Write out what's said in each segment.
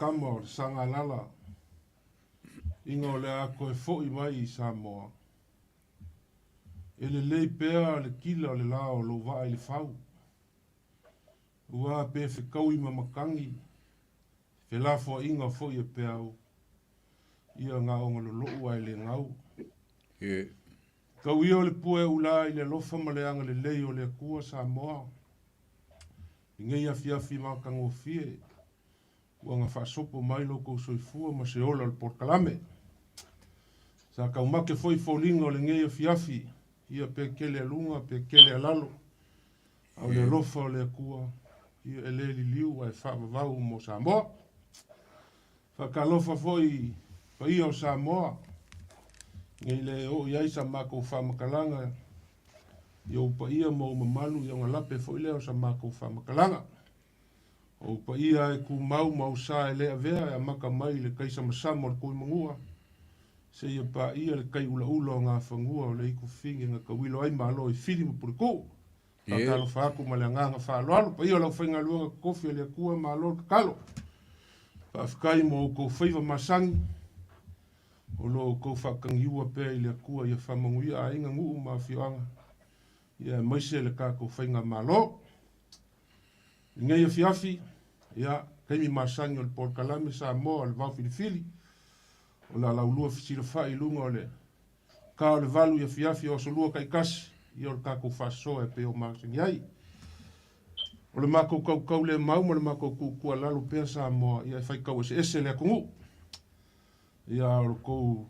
kama o le sanga lala. Inga o le a koe fo'i mai I Samoa. E le lei pea le kila o le lao lo waa I le fau. Ua pe whikau I mamakangi. Whelafo inga fo'i e pea au. Ia ngā onga lo loo ai le ngau. Kau ia o le pua ula I le lofa ma le anga le lei o le akua Samoa. Ngei afiafi makango fie. Ua ngā whaasopo mai loko soifua ma se ola le porkalame. Sa kau make foi folinga o le ngei afiafi. Ia pe kele alunga, pe kele alalo. Au le lofa o le akua. Ia ele li liu ai whaavavau mo Samoa. Whakalofa foi ia o Samoa. Ngei le o iai sa mako whamakalanga. Ia upa ia mo mamalu ia ngalape foi leo sa mako whamakalanga. O upa ia e ku mau sa e lea vea e maka mai le kaisa masamo le koi mangua. Se ia pa ia le kai ula o ngā whangua o le iku whingi ngā kawilo ai malo I whiri mo puriko. Kakalo whaaku ma le nganga whaaloalo. Pa ia lau whainga luanga kofi le akua malo kakalo. Whaafikai mo ko whaiva masangi. O lo ko whakangiua pēr I le akua ia whamanguia a inga nguu ma whioanga. Ia maise le kako whainga malo. Ngai afiafi. Ia kaimi masangi o le porkalame Samoa o le vau filifili. O la laulua fisira whai lunga o le. Ka o le valu ia fiafi o solua kai kasi. Ia o le kako whasoa e peo masangi ai. O le mako kau le mau mo le mako kukua lalu pēr Samoa. Ia e whaikau ese le akungu. Ia o le kou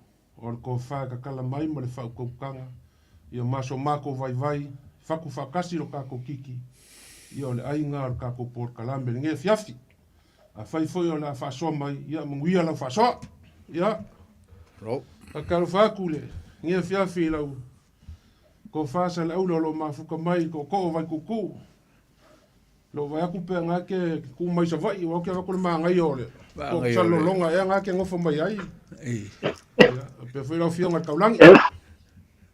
whae kakala mai mo le whau koukanga. Ia maso mako vai. Whaku whakasi lo kako kiki. Ia o le ainga o le kako porkalame. Le nge fiafi. A whai foi o la whasoa mai. Ia munguia lau whasoa. Ia. A karo whaku le. Nge fiafi lau. Ko whasa le aula lo mafuka mai. Ko vai kuku. Lo vai aku pe ngake ku mai sa vai. Wa kia wako le maa ngai o le. Ko salo longa e ngake ngofa mai ai. Pe foi lau fionga kaulangi.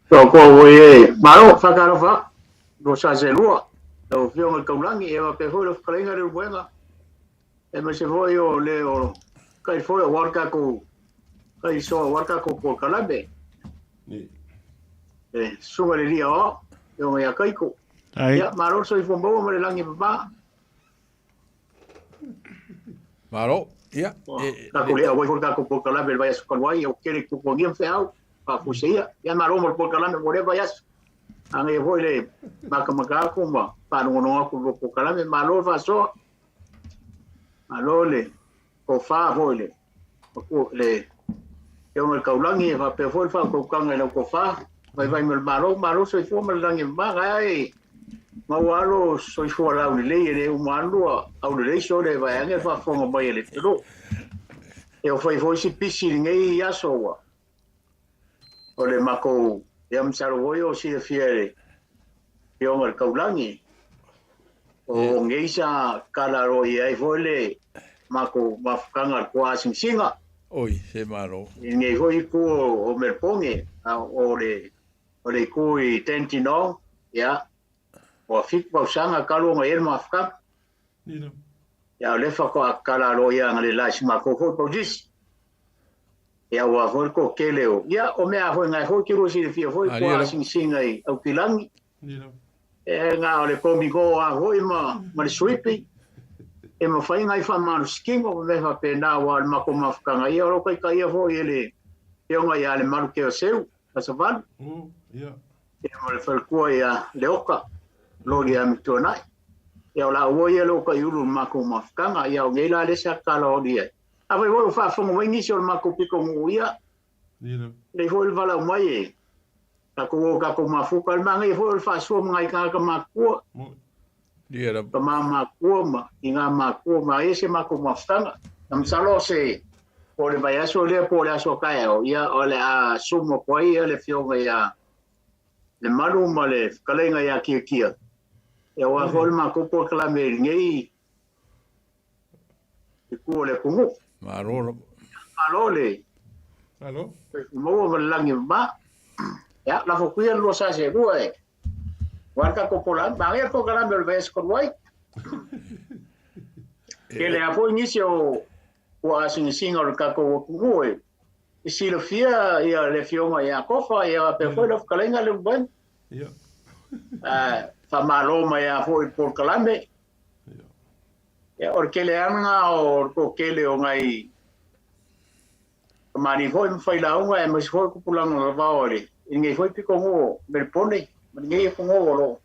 Ko e maro whakaro wha. Ko sa se lua. Lau fionga kaulangi e wa pe foi lau whakalenga reu buenga. E ma se foi o le o. Kai foi o warka ko. Kai soa warka ko porkalame. Sunga le lia o. E o mea kaiko. Ia, maro so I whambaua ma le langi papa. Maro, ia. Kako lea, wai hori kako porkalame le vai asu kanuai, au kere kupongia mwhea pa fuseia. Ia maro mo le porkalame mo le vai asu. Ange e hoi le maka aku ma whanongono aku lo porkalame, maro whasoa. Maro le, ko wha hoi le. Le, e onga kaulangi e whape hoi wha koukanga e lau ko wha. Vai me le maro so I fua ma le langi papa, ai. Mawalo so I fua lau le e le umalua au le so le vai ange fa fonga mai le tro. E o fai foi si pisi ngai aso wa. O le mako e am saro voi o si fiere. E o mar kaulangi. O ngai sa kala roi ai foi le mako mafukanga kwa singa. Oi, se maro. Ngai hoi ku o merponge o le kui tentino ya. O fik pa usanga kalo nga el mafka. Ya le fa ko akala lo ya ngale la sima ko ko pojis. Ya wa ho ko keleo. Ya o me a ho nga ho ki ro si fi ho ko sing ai au kilangi. E nga le ko mi go a ho ma le swipi. E ma fa nga fa ma skingo me fa pena wa ma ko mafka nga ya ro kai ho ele. E nga ya le maru ke o seu. Asa van. Ya. E ma le fa ko ya le oka. Lori a mitona. Ia la o ia lo ka yulu mako mafkanga ia o ngela le sa kala o dia. A vai vo fa fongo mai ni so mako piko nguia. Le hol vala mai e. Ta ko ka mafuka al manga e hol fa so ngai ka mako. Dia ka mako ma inga mako ma ese mako mafkanga. Nam salo se o le vai aso le po le aso ka ia o le a sumo ko ia le fionga ia. Le malu ma le kalenga ia kia. E wa hol ma ko porkalame ngai. E ko le kumu. Maro. Alo le. Alo. Mo langi ba. Ya la fo kuia lo sa se ruai. Warka ko polan, ba ia porkalame le ves ko wai. Que le apo inicio ua singa o le kako kumoe. I sila fia ia le fionga ia kofa ia pe foi le kalenga le buen. Ia. Fa maloma ia foi por kalame. Ia or kele anga o ko kele o ngai. Mani foi foi la unga e mas foi ku pulang o vaore. Ingai foi piko ngo belpone, ngai ko ngo lo.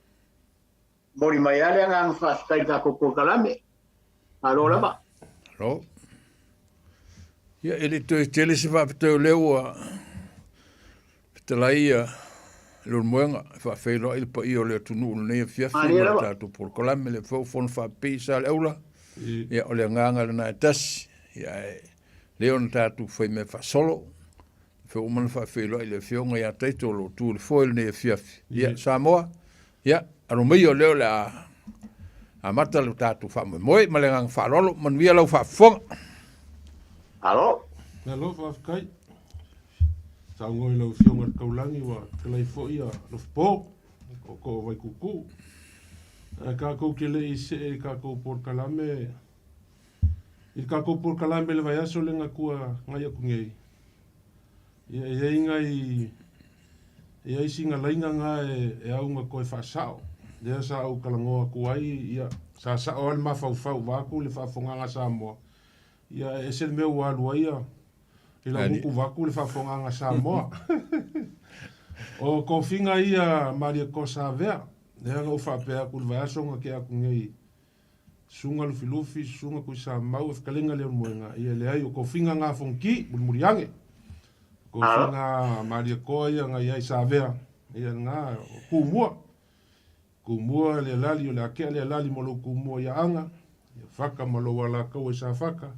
Mori mai ale anga fa kai ka ko kalame. Alo la ba. Ro. Ia, ele tele se va te leo te laia lo moenga fa felo il pa io le tunu ne fia fia ta tu por colame le fo fon fa pisa le aula. Ia ole nganga na tas ia leon ta tu foi me fa solo. Fo man fa felo il fionga ia teto lo tu le fo ne fia. Ia Samoa. Ia, aro meio leo la a mata lo ta tu fa moi malengang fa rolo man via lo fa fong. Alo. Na lo fa kai. Sa ngoi lo fionga kaulangi wa klai fo ia lo po ko vai kuku. Ka ko kele ise ka ko por kalame. I ka ko por kalame le vai aso le ngakua ngai ku ngei. Ia ngai ia singa lainga nga e au nga ko fa sao. Dia sa au kalangoa ku ai ia sa o al mafau wa ku le fa fonga nga sa mo. Ia ese me wa luia ila muku vaku le fa fonga nga sa mo o ko finga ia maria cosa vea ne ngo fa pe ku le va songa ke aku ngai sunga lu filufi sunga ku sa mau e kalenga le moenga ia le ai ko finga nga fonki muriange ko finga maria ko ia nga ia sa vea ia nga ku mua le lali o le ke le lali mo lo ku mua ia anga ia faka mo lo wala ka o sa faka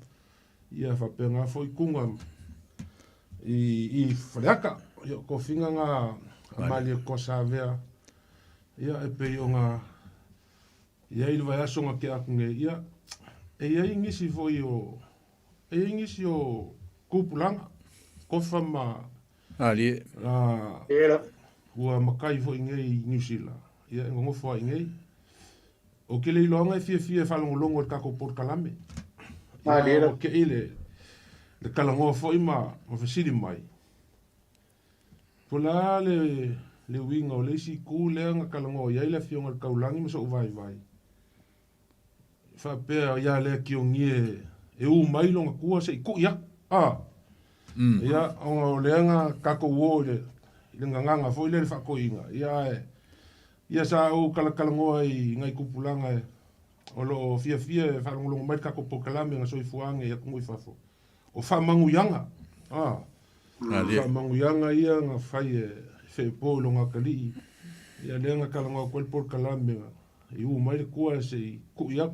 ia fa penga foi kunga i freaka yo ko finga nga mali ko sa vea ia e pe yo nga ia il vai aso nga ke aku nge ia e ia ingisi foi o e ingisi o kupulanga ko fama Ali Era. ua makai foi nge New Zealand ia ngo foi nge o ke le longa fie fa longo ka ko por kalame Era. ke ile le kalangoa foi ma fasili mai. Pola le winga o le si ku le nga kalangoa ia le fionga le kaulangi ma so vai. Fa pe ia le ki o ngie e u mai longa kua se ku ia. Ia o le nga kako wo le nganga foi le fa ko inga. Ia sa o kalangoa i ngai kupulanga o lo fia fa longo mai kako pokalame nga so i fuanga ia ku fa fo. O fa manguyanga fa manguyanga ia nga fai fe polo nga kali ia le nga kala nga por kalame i u mai ku se ku ia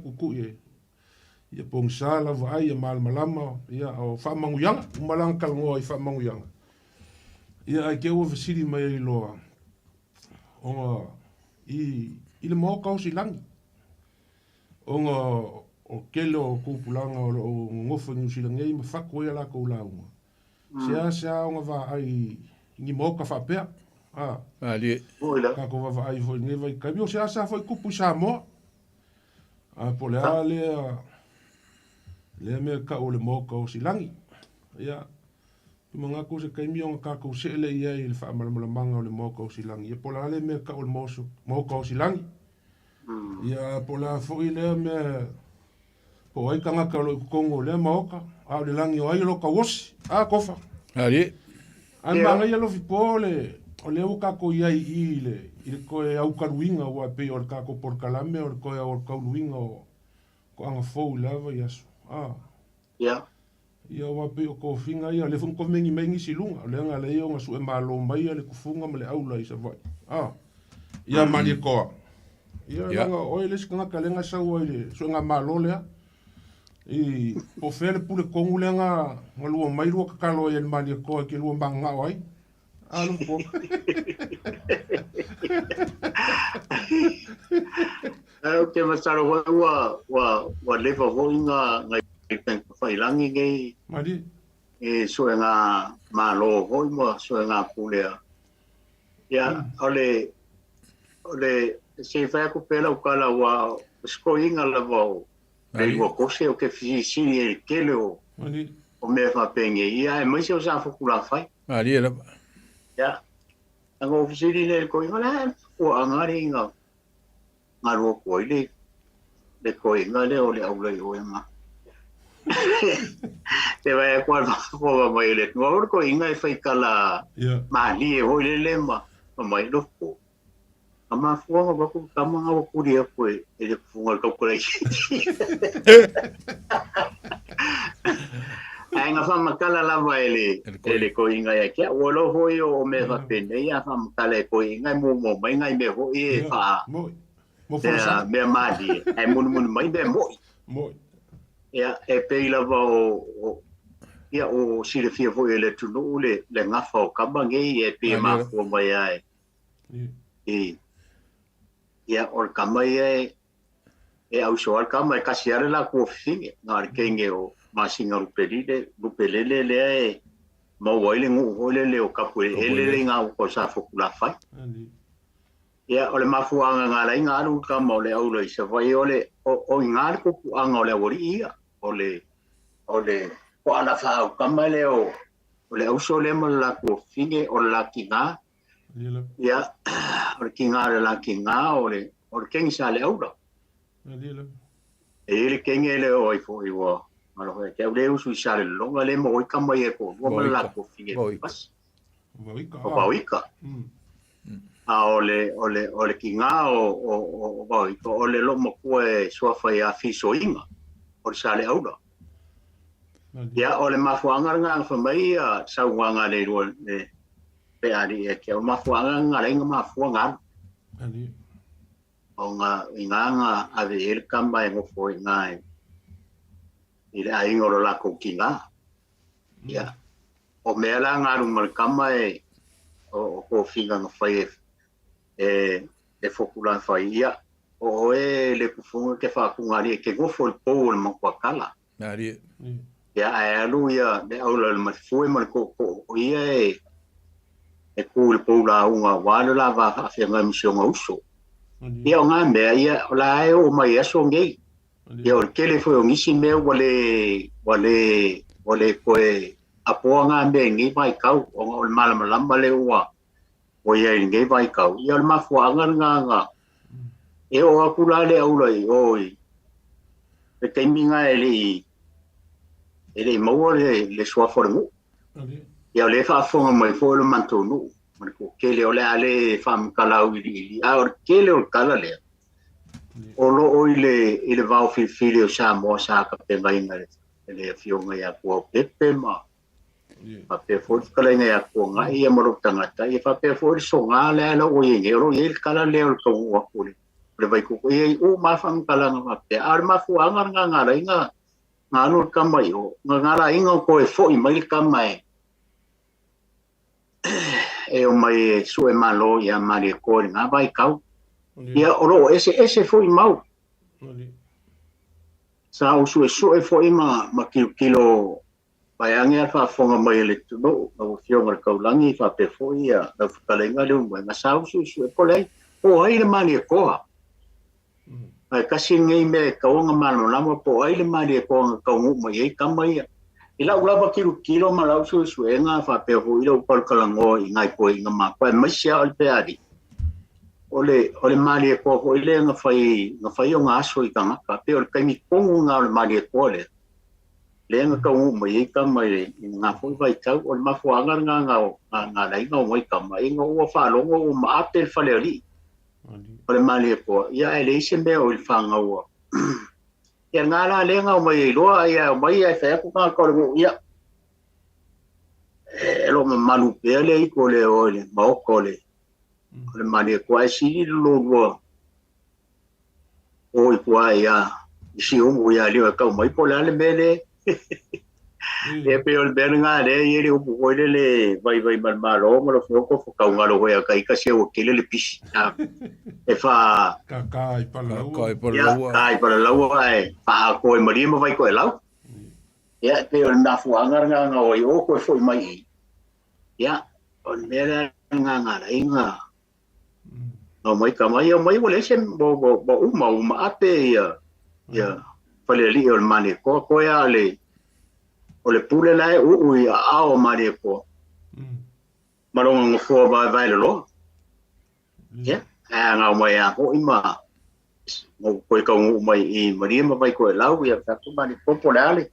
ia pong sala va ia malama ia o fa manguyanga malang kala nga i fa manguyanga ia ai ke o fasili mai loa o i le mo ka si lang o kelo kupulanga o ngofo New Zealand ngai ma fako ia la ko launga. Sia nga va ai ngi moka fa pe. ali Ka ko va ai foi ngai vai kabio sia foi kupu sa mo. Po le me ka o le moka o silangi. Ia mga ko se kai mio ka ko se le ia il fa manga o le moka o silangi. Po le me ka o le moka o silangi. Ia po la foi le me po ai kanga ka lo kongo le maoka a le langi o ai lo ka wosi a kofa ali an manga ia lo fipole o le o ka ko ia ile ko au ka luinga o pe o ka ko por kalame o ko ka luinga o ko anga fo lava ia Ya. ia wa pe o ko finga ia le fun ko mengi silunga le nga le nga su e malo mai le kufunga me le aula isa vai ia mali ko ia nga o le skanga kalenga sa o le so nga malo le i po fele pule kongule nga lua mai lua kakalo i mali ko ke lua manga oi alu po Ke masaro wa lefa hoinga ngai fai langi ngai mali e so nga malo hoi mo so nga pule ya ole se fa ko pela o kala wa skoinga la vo Pei wa kose o ke fisini e kele o me fa penge ia e mai se o sa fukula fai. Ali la. Ya. Ang ofisini le ko ngala o angari nga. Ngaro ko ile le ko ngale o le au le o ma. Te vai a qual va mai le no ko inga e fai kala ma li e ho le lema mai lo ko. Ama fuanga ba ku kama nga ku dia ko e le fuanga ka ko le. Ai nga fa makala la va ele ko inga ya kia o lo ho yo o me va pende ya fa makala ko inga mo mai ngai me ho e fa mo fa me mali ai mun mai be mo ya e pe la va o ya o si le fia vo ele tu no le nga fa o kamba ngai e pe ma fo mai ai e ya o kamba e au so al kamba ka si ala la ko finge na kenge o ma singa rupelele le e ma wale ngu le o kapu ele nga ko sa fo kula fai ya ole ma fu anga ngala inga alu kamba ole au le se vai ole o inga ko anga ole wori ia ole ko ala fa kamba le o ole au so le mo la ko finge o la kinga ya ole kinga la kinga ole kengi sa le au ele kengi le o fo iwa malo ke le usu sale longa le mo kamba ye ko mo la ko finge pas boika ole kinga o boika ole lo mo ko so fa ya fiso inga o sale au ya ole mafuanga nga fa mai sa wanga le ro le pe ali e ke mafuanga nga le nga mafuanga ali o nga inga ave el kamba e mo foi ngai ile ai ngoro la ko kinga ya o me la nga ru mal kamba e o ko finga no fai e fokula fai ya o le kufunga ke fa ku ngari ke go fo po mo kwa kala ali ya aleluia de aula ma foi mal ko ia e ku le po la unga wala la va fa nga mission uso ia nga me ia la e o mai aso ngai ia o ke le foi o ngisi me wale ko apo nga me ngi mai kau o mal malamba le wa o ia ngai vai kau ia ma fu anga nga e o akula le aula oi e ke minga ele mo le soa formu ia le fa fonga mai fo le mantonu ko ke le ole ale fam kala wi a ke le o kala le o lo ile va o fili o sa mo sa ka pe mai ngale ele fionga ya ko pepe ma pa pe fo kala nga ya ko nga ia mo ro tangata ia fa pe fo so nga le o ye lo ye kala le o ko wa ko le vai ko ye o ma fam kala nga pe ar ma fu anga nga ngano kamba yo ngara inga ko e fo i mai kamba e o mai su e malo ya mari ko nga vai kau ya oro ese fo i mau sa o su e fo i ma kilo vai anga fa fonga mai le tuno o fio mar kau langi fa pe fo ia da kalenga le nga sa o su e ko le o ai le mari ko ai kasi ngai me ka nga malo lama po ai le mali ko ka ngu mo ye kamai ila ula ba kilo malo su nga fa pe ho ilo por kalango ngai ko nga ma ko mai sia al pe adi ole mali ko ho ile nga fai nga aso i kanga ka pe ol kai ko nga mali ko le nga ka ngu mo ye kamai nga fo vai ka ol ma fo nga lai nga mo i kamai nga o fa lo ngo ma apel fa le ri ole mali ko ia ele sembe o fanga o ia ngala lenga o mai lo ia mai fa ko ka ko ia lo malu pele ko le ole ma ko le ole mali ko ai si lo o i ko ia si o mo ia le ka mai po le mele e pe ol benga le ye o ko le vai malo mo lo ko ka ngalo ko ia kai ka se o kele le pis e fa kai para lau ai pa ko e mari mo vai ko e lau ya pe na fu angar nga o ko foi mai ya on mera nga inga no mai ka mai wole sem bo uma ape ya Fale li o le mane ko ya o le pule lai ui a o mane ko. Maronga ngofo vai lo. Ya, ngau mai a ho ima. Mo koe ka ngu mai I maria ma vai koe lau ia ka tu mane ko polale.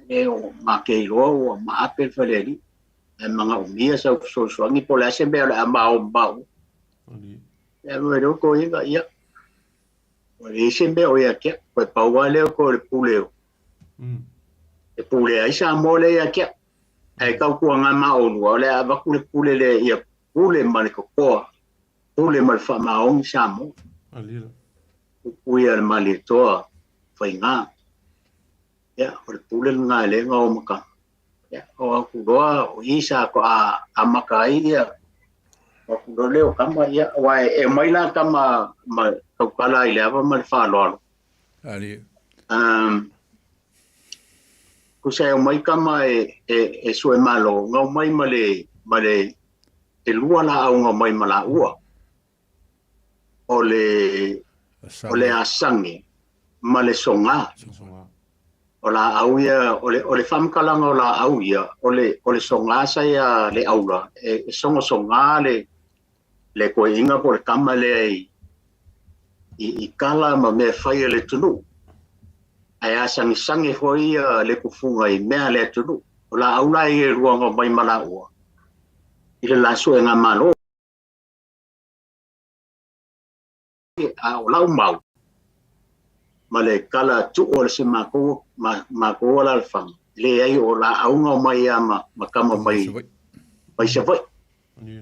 E o ma ke lo o ma apel fale li. E manga o mia sa so ngi pola se be la ma o ba. E mo ro ko inga ia. O le se be o ia ke ko pa wale ko le pule. E pule ai sa mo le ia ke. Ai ka ku nga ma o no le ava ku le pule le ia pule ma le ko. Pule ma fa ma o sa mo. Alila. Uia ma le toa fa nga. Ya, o le pule nga le nga o maka. Ya, o ku doa o isa ko a maka ia. O ku do le o kama ia wa e mai la kama ma ka kala ile ava ma fa lo. Ali. Ku sai o mai kama e so e malo nga mai male e lua la au nga mai mala ua. O le asangi male songa. O la au ia o le famkalanga o la au ia o le songa sa ia le aula e songa le ko inga por kama le I kala ma me fai le tunu ai asangi foi le kufunga I mea le tunu o la aula I ruanga mai mala ua I le laso nga malo a o lau mau ma le kala tu o le se mako la fang le ai o la aunga mai ama makama mai se vai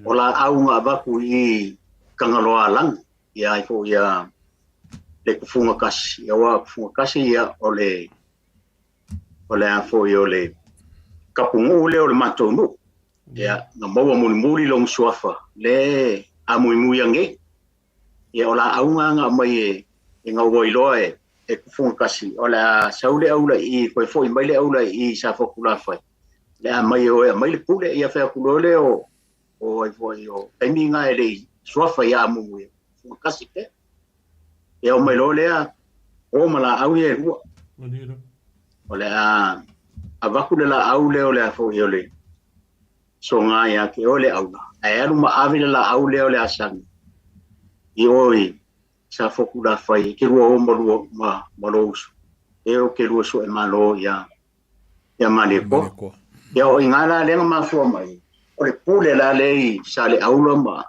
o la aunga baku I kangaloa lang ia ai fo ia le kufunga kasi ia wa kufunga kasi ia o le afo ia o le kapungu le o le matonu ia na maua muri long suafa le amui ange ia o la aunga nga mai e nga woiloa e kufunga kasi o la saule aula I koe foi mai le aula I sa fokula fai le mai o mai le pule ia fa kulole o ai foi o taminga e le suafa ia amui kasi pe e o mai lo lea o mala au e rua o le a vaku le la au le o le afo i o le so ngā ia ke o le au e alu ma avile la au le o le asangi I oi sa foku la fai ke rua o malo usu e o ke rua so e malo ia maleko ia o ingala le ma fua mai o le pule la le sa le aula ma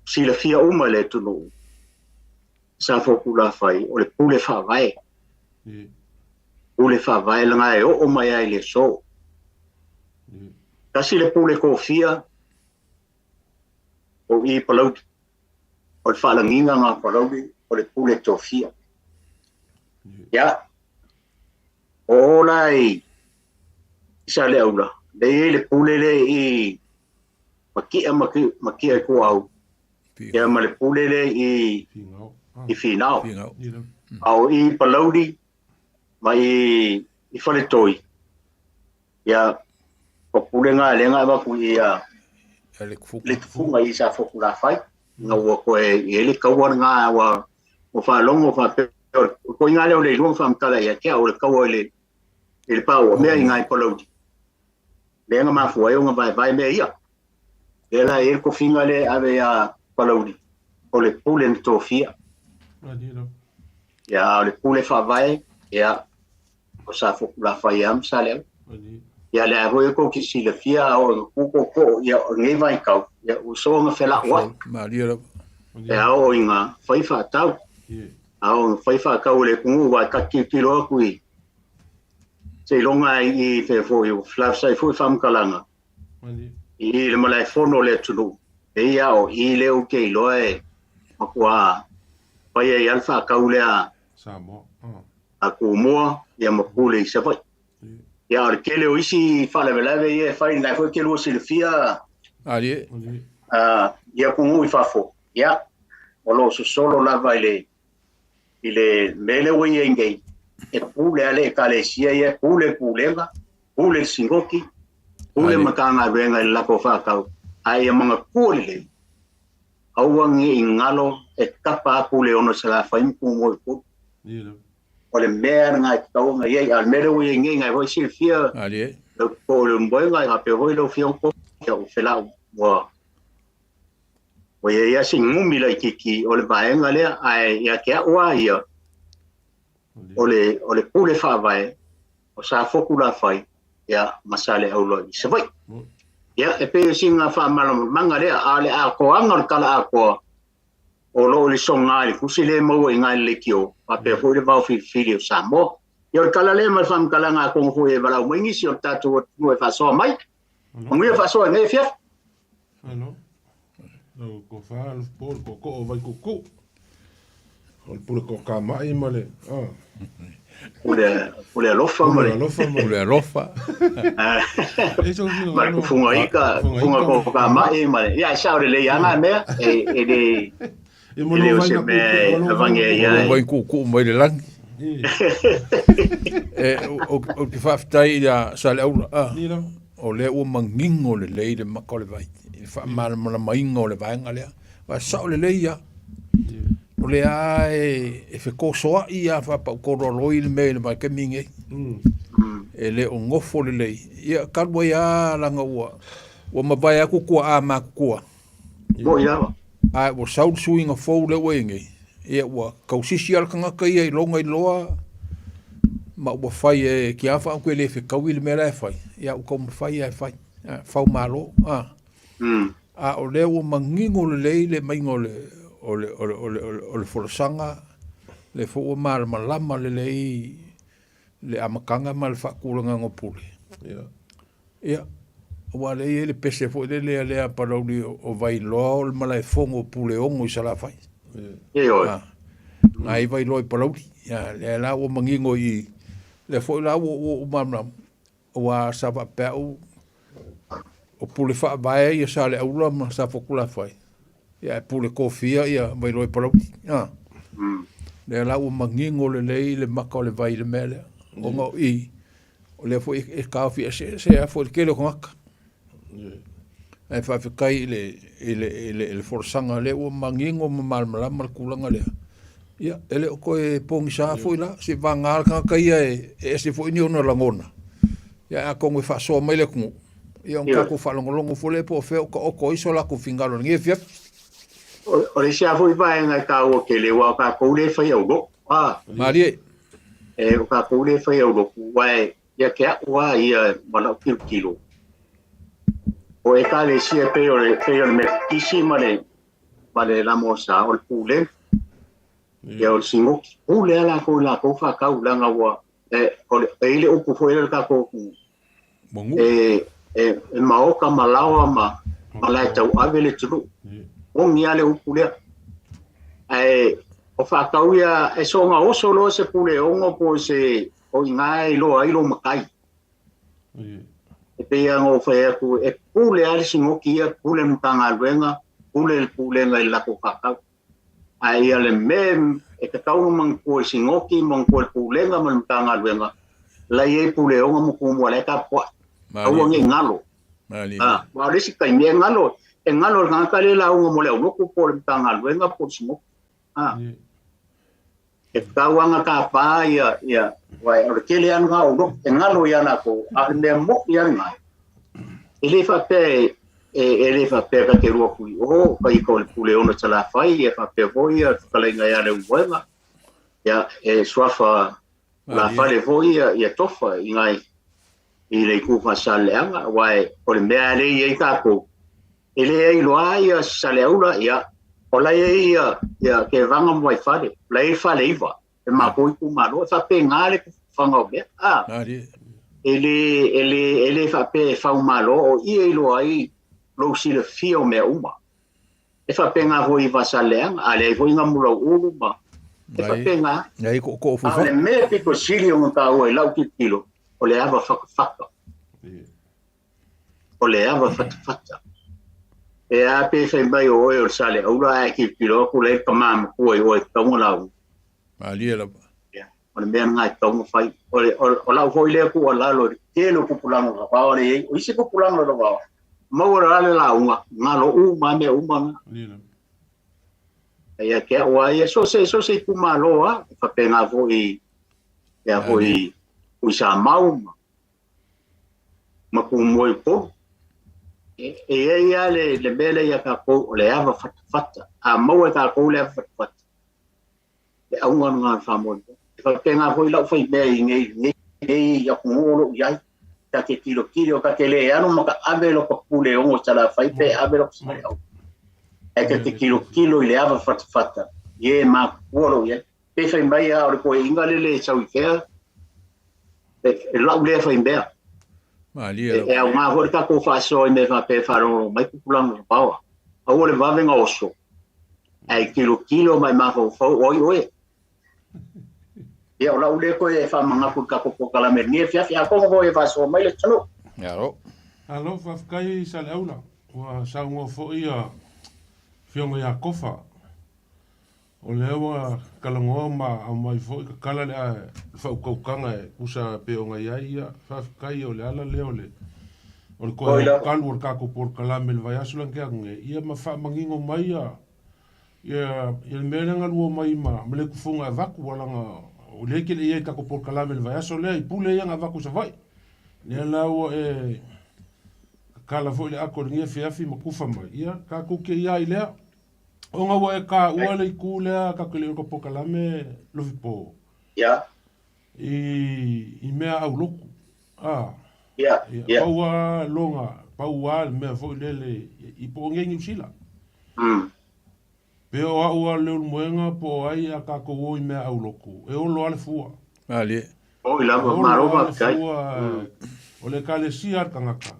si le fia uma le tunu sa foku la fai o le pule fa vai pule fa vai langa e o mai ai le so kasi le pule ko fia o I palau o le whalanginga ngā parauri o le pule tō fia. Ia, o lai isa le aula, le pule le I makia ko au. Ia ma le pule le I whinau. Au I palauri ma I whale toi. Ia, o pule ngā lenga waku ia le kufunga I sa foku la whai. Nga ua koe I le kaua ngā wa o whalongo ko inga leo le luang whamkala ia kia o le kaua I le pāua mea I ngai palaudi le nga mafua e o nga vai mea ia e la e ko whinga le ave a palaudi o le pule ni tō fia ia o le pule whawai ia o sa foku la whai am sa leo ia le ahoe ko ki si le fia o kuko ia o ngai vai kau ia o so nga whela wai ia o inga whaifa tau au whaifa kau le kungu wai kaki kilo kui se longa I whefo I flaf sai fui whamkalanga I le malai whono le tunu e ia o I leo kei loe makua whai e alfa kau lea a kumoa ia makule I sawai ia o kele o isi whalewelewe ia whai nai fwoi kelu o silifia ia kungu I whafo ia o lo solo lava I le mele o ia ingei e pule ale kalesia ia pulenga pule singoki pule makanga venga I lako whakau ai mga kule auangi I ngalo e kapa pule ono sa la whaimpu mo o le mea ngai tau ngai ai al mero i ngai hoi silfia Ali. le ko le mboi ngai ape hoi lo fion ko ke o fela wa o ia sing ngumi lai kiki o le vaenga le ai ia ke wa ia o le pule fa vai o sa foku la fai ia masale au lo se vai ia e pe singa fa malo manga le ale a ko anga kala a ko o lo le songa le kusile mo i ngai le kio ape hoi le vau filio sa mo ia kala le ma fam kala nga ko hoi vala mo ingi si o tatu no e fa so mai o ngi fa so ne fia ano no ko fa al por ko vai ko o pule ko ka mai male Ule alofa mole. Ule alofa. Ma ku funga ika, funga ko ka mai male. Ya sa le yana me e de mo lo vai me vange ya. Vai ku mai le lang. O ki fa ftai ya sa le au. O le o mangingo le le makole vai. Fa mal mo mai ngole vai ngale. Va sa le ya. O le ai e fe ko soa ia fa pa ko rolo il me le ke minge e le o ngofo le ia ka bo ia langa o ma vai aku ko a ma ko bo ia ai o sau suinga fo le wenge ia wa ka sisi al kanga ka ia longa i loa ma o fai e ki afa ko le fe ka wil me la fai ia o kom fai ai fai fa malo a o le o mangingo le mai ngole o le forosanga le fo o mal malama le amakanga mal fa kulanga ngopule ia wa le pese fo le paroli o vai lo le malai fongo pule ongo sala fai ngai vai lo paroli ia le la o mangingo i le fo la o mamna o sa va pe o pule fa vai ia sale aula ma sa fo kula fai ia pule kofia ia vai roi polo le la o mangingo le maka le vai le mele o ngo i o le fo e kafi se fo ke le ngaka e fa kai le forsanga le o mangingo mal kulanga le ia ele ko e pong sa fo la se vangal ka kai e se fo ni ona langona ia ko ngi fa so mai le ku ia on ko fa longo fo le po fe ko iso la ku fingalo ngi fia o le sia foi vai ngai ka o ke le wa ka ko le fai o go Marie e o ka ko le fai o go wai ia ke wa ia mana kilo o e ka le sia pe o le me kisi male la mosa o le pule ia o singo pule ala ko fa ka ulanga wa o le o ko foi ka ko ma o ka malawa ma la tau avele tru o ngiale o pule ai o fa kauia e songa o solo se pule ongo po se o ngai lo ai lo makai e pe ngo fa ku e pule ali singo kia pule mtanga luenga pule ngai la ko ka ai ale mem e ka tau mang ko singo ki mang ko pule nga mtanga luenga la ye pule ongo mo ko mo la ka po au ngi ngalo wa le si kai ngalo e ngalo nga ka le la ungo mo le uno ko por tanga luenga por sumo e kawanga ka pa ia wai o ke le anga uno e ngalo ia na ko a le mo ia nga ele fa pe ka ke ro ku o kai ko le pule ono tala fai e fa pe voia ka le nga ia le uenga ia e swafa la fa le voia ia tofa ngai i le ku fa saleanga wai o le mea le ia ka ko ele ai loa ia sale aula ia ola ia ke vanga mo fale la e fale iva e ma ko ku malo fa pe ngale fanga be ele fa pe fa malo o ia lo ai lo si le fio me uma e fa pe nga vo iva saleanga ale vo nga mulo uma e fa pe nga ai ko fu fa ale me pe ko sili un ta o la kilo o le ava fa o le ava fa e a pe fai mai o sale o la ki pilo ko le tamam ko o tamo la ali la o le ngai tamo fai o la foi le ko la lo ke lo populang la pa o le o isi populang lo ba mo ra le la unga ngalo u ma me u ma ia ke wa ia so se ku maloa fa penga foi ia foi usa mau ma ku moi po ia le bele ia ka ko le ava fata a mau ka ko le fata e au ngā whamon fa penga foi lau foi me ngai ia ku ngolo ia ka ke kilo ka ke le anu maka abelo ka pule o tala fai pe abelo sai au e ka ke kilo le ava fata ye ma wolo ye pe fai mai a o ko inga le sau ke e lau le fai be Malia. E au ngā hori ka ko whaso i me pe wharo mai kukulang o paua. Au le wawenga oso. Ai kilo mai mafo fau oi. Ia lau le ko e whamanga ku ka ko kalame ni fiafi a kongo e whaso mai le tano. Ia ro. Alo whafkai sa le aula. Wa saungo fo ia fiongo ia kofa. O le awa kalangoa ma a mai fo i ka kala le a whaukaukanga e usa peonga ia whafkai o le ala leo le. O le koe kalu o le kako por kalame le vai asulan ke ange. Ia ma whamangingo mai a ia le merenga lua mai ma le kufunga e vaku walanga o le ke le ia kako por kalame le vai aso lea i pule ia nga vaku sa vai. Le lau e kala fo le ako le ngia fiafi ma kufa mai. Ia kako ke ia i lea. O ngā wa e ka ua le iku lea ka kele o ka pokalame lofi po. Ia. I mea au loku. Ia. Paua longa, paua le mea fo lele i po ngengi usila. Peo a ua leo moenga po ai a ka ko i mea au loku. E olo ale fua. Ali. O ila maroma kai. O le kale siar kangaka.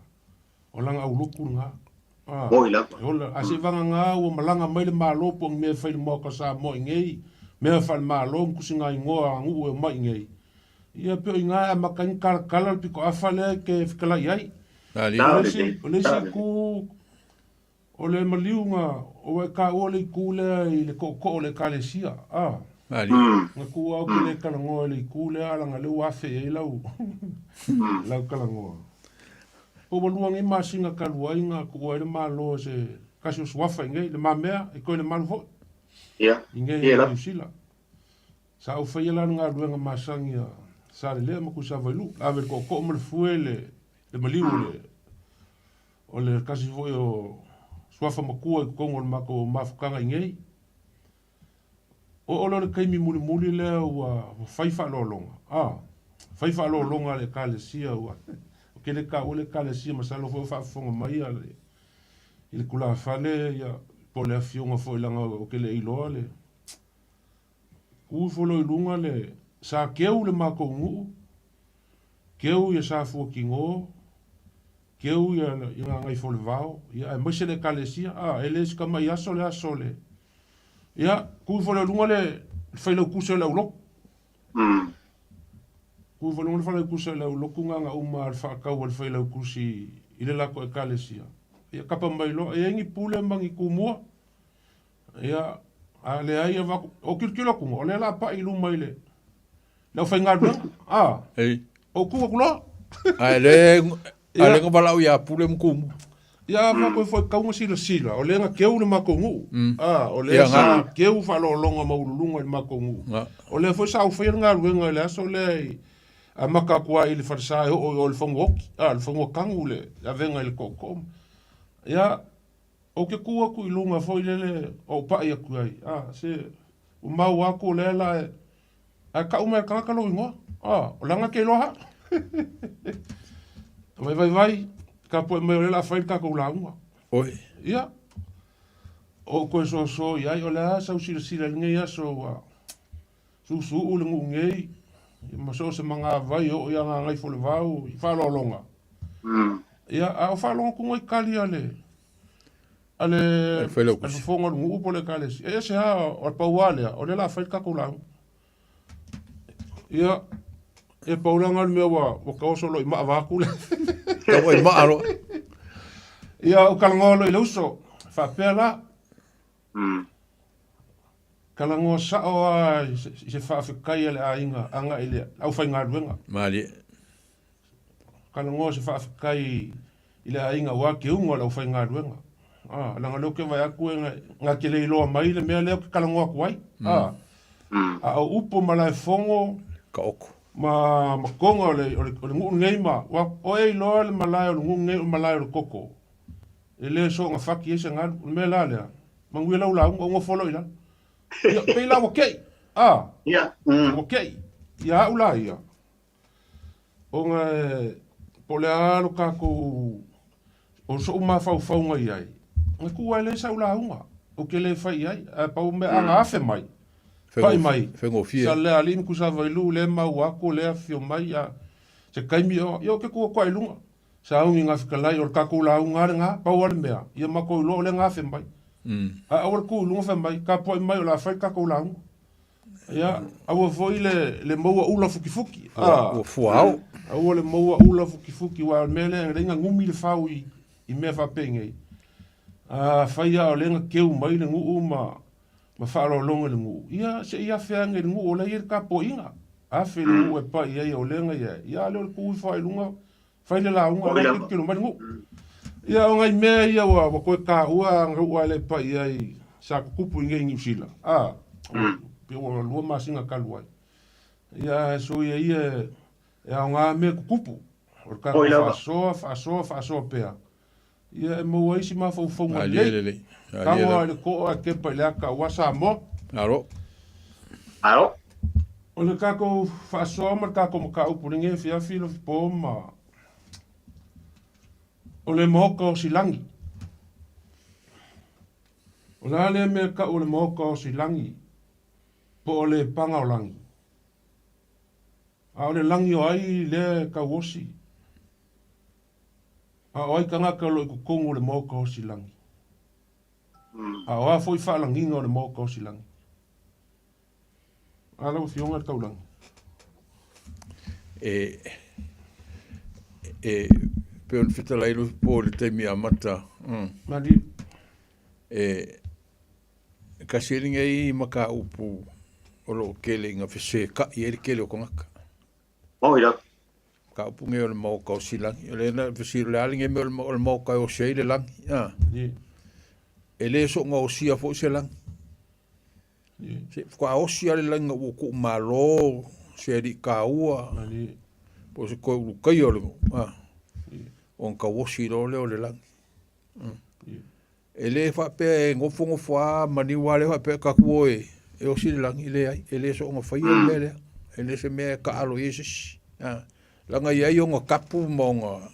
O langa au loku nga. Oila. Ola, ase vanga ngā ua malanga mai le mālo po mea whai le moka sa mo ingei. Mea whai le mālo mkusi ngā ingoa ngu e mai ingei. Ia peo i ngā makain kala piko awhale ke whikala iai. O le si ku o le maliu ngā o e ka ua le ku lea i le koko o le kale sia. Ngā ku au ke le kalangoa le ku lea alanga le uafe e lau. Lau kalangoa. O waluang i masinga kaluai ngā kua ele malo se kasi o suafa ingei, le mamea, e koe le malu ho. Ia. Ingei e New Zealand. Sa au whaia lana ngā ruenga masangi a sa le lea maku sa vailu. Awe ko ko mo le fue le maliu o le kasi foi o suafa makua i kongo le mako mafukanga ingei. O olo le kaimi muli lea ua whaifa lolonga. Whaifa lolonga le ka le sia ua. Ke le ka ole ka le sia masalo fo fa fonga mai ale ile kula fale ya po le afionga fo langa o ke le ilo ale ku fo lo ilunga le sa keu le mako ngu keu ya sa fo kingo keu ya ngai fo le vao ya mo se le ka le sia ele ska mai ya sole ya ku fo lo lunga le fa lo ku se le ulo ku volong fa le kusa le lokunga nga uma al fa ka wal fa le kusi ile la ko kalesia ya kapa mai lo e ngi pule mangi kumo ya ale ai va o kirkilo kumo le la pa ilu mai le la fa ngal ei o ku lo ale ngo bala ya pule mkumu ya va ko fa ka ngo sila o le nga keu le makongu o le sa keu fa lo longa maulunga le makongu o le fo sa o fa ngal wenga le so le a maka kua i le wharisai o le whangoki, le whangokangu le, a venga i le kokom. Ia, o ke kua ku i lunga fo i lele, o pai a kuai, se, o mau ako le la, a ka umea kakalo ingoa, o langa ke loha. Vai, ka poe meo le la whai kako ulaunga. Oi. Ia, o koe so, iai, o le a, sau sila ngei aso, su ule ngu ngei, ma so se manga vai o ia ngai fo le vau i fa longa ia a fa longa ku ngai kali ale fonga ngu po le kali e se ha o pa wale o le la fa ka ko la ia e pa ulanga me wa o ka solo i ma va ku le ka wa ma aro ia o kalangolo i luso fa pela kalango sa o se fa kai ele ainga anga ile au fa ngadwenga mali kalango se fa kai ile ainga wa ke ungo au fa ngadwenga langa leo ke vai aku ngā ke lei loa mai le mea leo ke kalangoa kuai. A upo malai fongo. Ka oko. Ma konga ole ngu ngei ma. O e loa le malai ole ngu ngei o malai ole koko. E le so ngā whaki ese ngā mea la lea. Ma ngui lau lau, ngā wholo ila. Pei lau okei. Okei. Ia ula ia. O ngā po le alo kako o so uma fau ngai ai. Ngā kua le sa ula unga. O ke le whai ai. Pau me anga afe mai. Pai mai. Sa le alim ku sa vailu le mau ako le afio mai a se kaimi o ke kua kwa ilunga. Sa ungi ngā whikalai o kako ula unga ngā pau ale mea. Ia mako ilo le ngā afe mai. Awal ku lunga whai mai. Ka poi mai o la whai kako ula unga. Ia, awa foi le maua ula fuki. O fuau. Awa le maua ula fuki wa mele renga ngumi le fau i mea whapenge. Whaia o lenga keu mai le ngu ma whaaro longa le ngu. Ia, se ia whianga le ngu o lai ka po inga. Awhi le ngu e pa ia o lenga ia. Ia leo le kui whai lunga. Whai le la unga le kilo mai ngu. Ia o ngai mea ia wa koe ka ua ngau le pa ia i sa kupu inge ingi usila. Pe o lua masinga kaluai. Ia so ia e au ngā mea kukupu. O ka whaasoa pea. Ia e maua isi maa whauwhaunga lei. Kawa le ko a kepa le aka wasa mo. Aro. O le kako whaasoa ma kako maka upuringe fia filo fipo ma. O le mohoka o silangi. O la le mea ka o le mohoka o silangi. Po le panga o langi. A o le langi o ai le ka wosi. A o ai ka ngaka lo i kukongo le moka o si langi. A o a foi whaalanginga o le moka o si langi. A lau fionga le tau langi. Peon whitalailu po le teimi a mata. Mali. Ka siringa i maka upu o lo kele inga whese ka i eri kele o kongaka. Oira. Ka upu nge o le mauka o silangi. O le na whesiru le alinge me o le mauka o sei le langi. E le so ngā o sia fo se langi. Se kwa o sia le langi o ku malo se ri ka ua. Po se koe uru kai o le mo. O nka o si lo le o le langi. E le whape ngofo a mani wale whape ka kuoe. E o si le langi le ai. E le so ngā whaia le lea. E le se mea ka alo Jesus. Langa iai o ngā kapu mo ngā.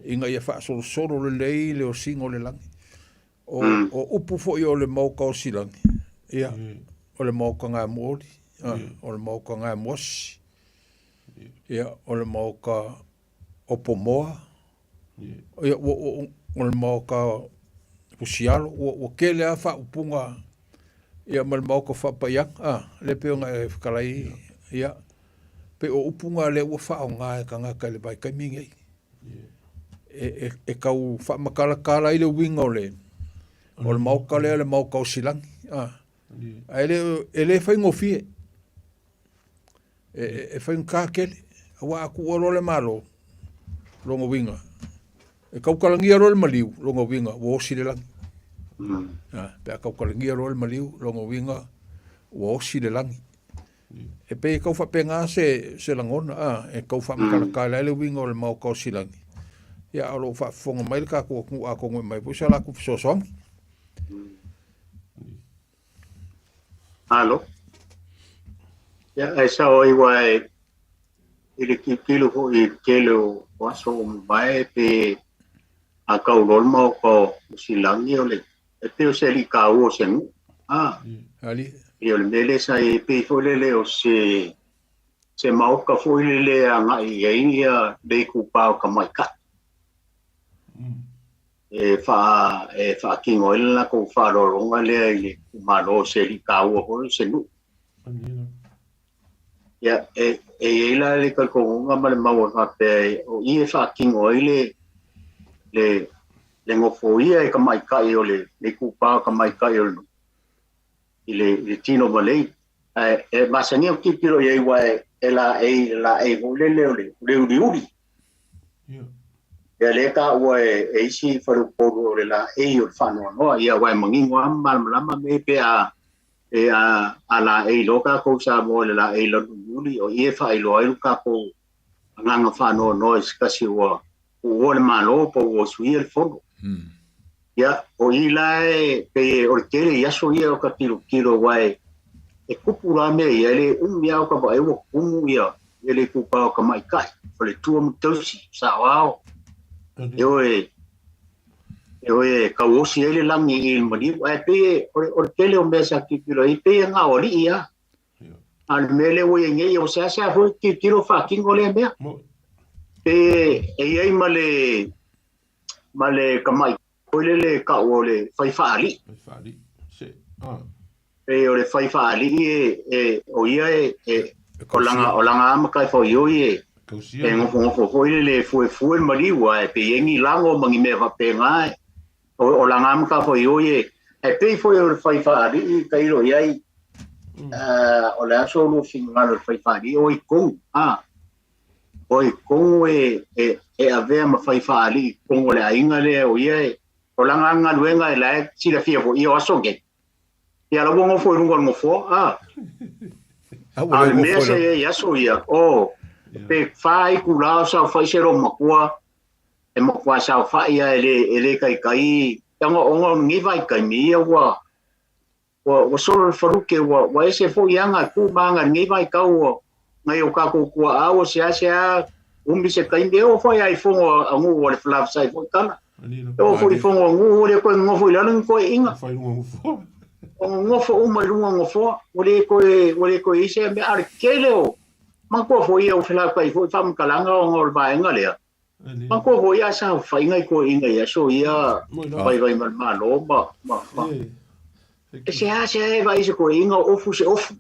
Inga ia wha soro le lei le o singo le langi. O upu fo i o le mauka o silangi. Ia. O le mauka ngā mōri. O le mauka ngā mosi. Ia. O le mauka o pomoa. Ia. O le mauka pusialo. O kele a wha upunga. Ia ma le mauka wha paiang. Le peo ngā e whakalai. Ia. Pe o upunga le ua wha o ngā e ka ngā kai le bai kai mingei. E kau wha makala i le winga o le. O le mauka le mauka o silangi. E le whai ngofie. E whai ngākele. Awa aku oro le malo. Longa winga. E kau kalangia ro le maliu. Longa winga. Wo osi le langi. Pe a kau kalangia ro le maliu. Longa winga. Wo osi le langi. E pe kau whape ngā se langona. E kau wha makala le winga o le mauka o silangi. Ia alo wha whonga mai le kako a kongo mai. Pusa la ku fisosongi. Alo. Ya esa oi wai ile kilo ho I kelo waso mai pe a kau rol mau ko silangi ole e pe o se li ka o sen Ali yo le mele sai pe fo le o se mau ka fo le anga ia de ku pa ka mai ka e fa kingo la ko fa ro ronga le ile ma no se li ka o ho se nu ya la le ka ko nga ma le ma fa pe o I fa kingo ile le ngo fo ia ka mai ka o le ku pa ka mai ka o ile tino vale ma se ni o ki piro ye wa la ho le uri Ya le ka ua e isi wharuporu o le la e o whanua noa. Ia wai mangingo lama me pe a la e loka ko sa mo le la e lanu yuli o ie wha ilo ailu ka ko nganga whanua noa iskasi ua o le malo po o sui el fondo. Ya o ilae pe o kere yaso ia o ka kilo wai e kupura me ia le umia o ka vai o kumu ia ele kupa o ka mai kai. Le tua mutausi sa wao. Ewe kawosi ele langi il mani ai pe o tele o mesa ki kilo i pe nga ori ia al mele o nge o sa fo ki kilo fa kingo le me pe e ai male kamai o le ka o le fai fa ali se pe o le fai fa ali o ia o langa ama kai fo yo e ngofo fo le fu mali wa pe yengi lango mangi me va pe ngai o langa am ka fo yo e pe fo yo fai fa ri kai ro yai o la so no finga lo fai fa ri o ikong e ave ma fai fa ri kong o le ainga le o ye o langa nga luenga la si la fia fo yo aso ke ya lo ngo fo ngofo al me se ya so ya pe fai kula sa fai sero makua e makua sa fai ele kai tanga onga ngi vai kai mi wa so faruke wa ese fo yanga ku manga ngi vai ka ngai o ka ko a sia umbi se kai me o foi ai fo ngu o le flap sai fo kana o fo fo ngu le ko ngo fo la ko inga fai ngofo ngofo uma lunga ngofo o le ko ise me arkeleo Mako fo ia o fela kai fo fam kalanga o ngol vai ngale. Mako fo ia sa fai ngai ko inga ia so ia vai ma lo ma. E se vai se ko inga o fu se ofu.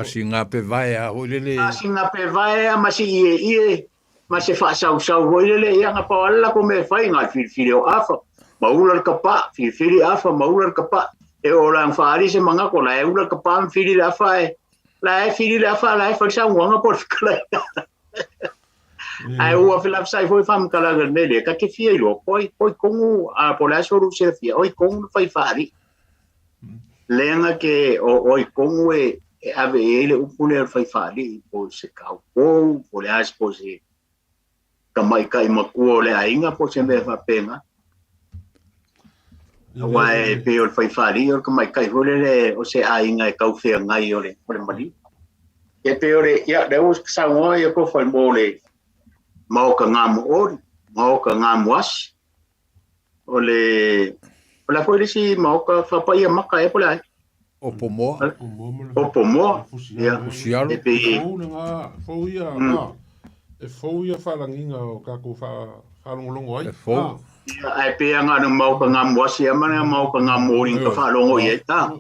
Singa pe vai a holele. Singa pe vai a ma si ie ma se fa sa holele ia nga pa alla ko me fai ngai fili o afa. Maula ka pa fili afa maula ka pa. E ora fa ari se manga ko la e ula ka pa fili afa la fili la fa sa wanga por kala ai o fila sai foi fam kala mele ka ke fie lo poi como a pola so se fie oi como fai fari lenga ke oi como ave ele o pule fai fari po se ka o pola po se kamai kai makuo le ainga po se me fa pena Wai pe o fai fari o mai kai hole o se ainga e kau fea ngai ole mali. E pe ore ia deu sa ngo ia ko fai mole. Mau ka ngam was. Ole ola foi si mau ka fa pa ia maka e pola. O pomo. Ia. E pe fo ia e fo ia fa langinga o ka ko fa longo ai. Ai pe anga no mau ka ngam wasi amana mau ka ngam moring ka fa longo ye ta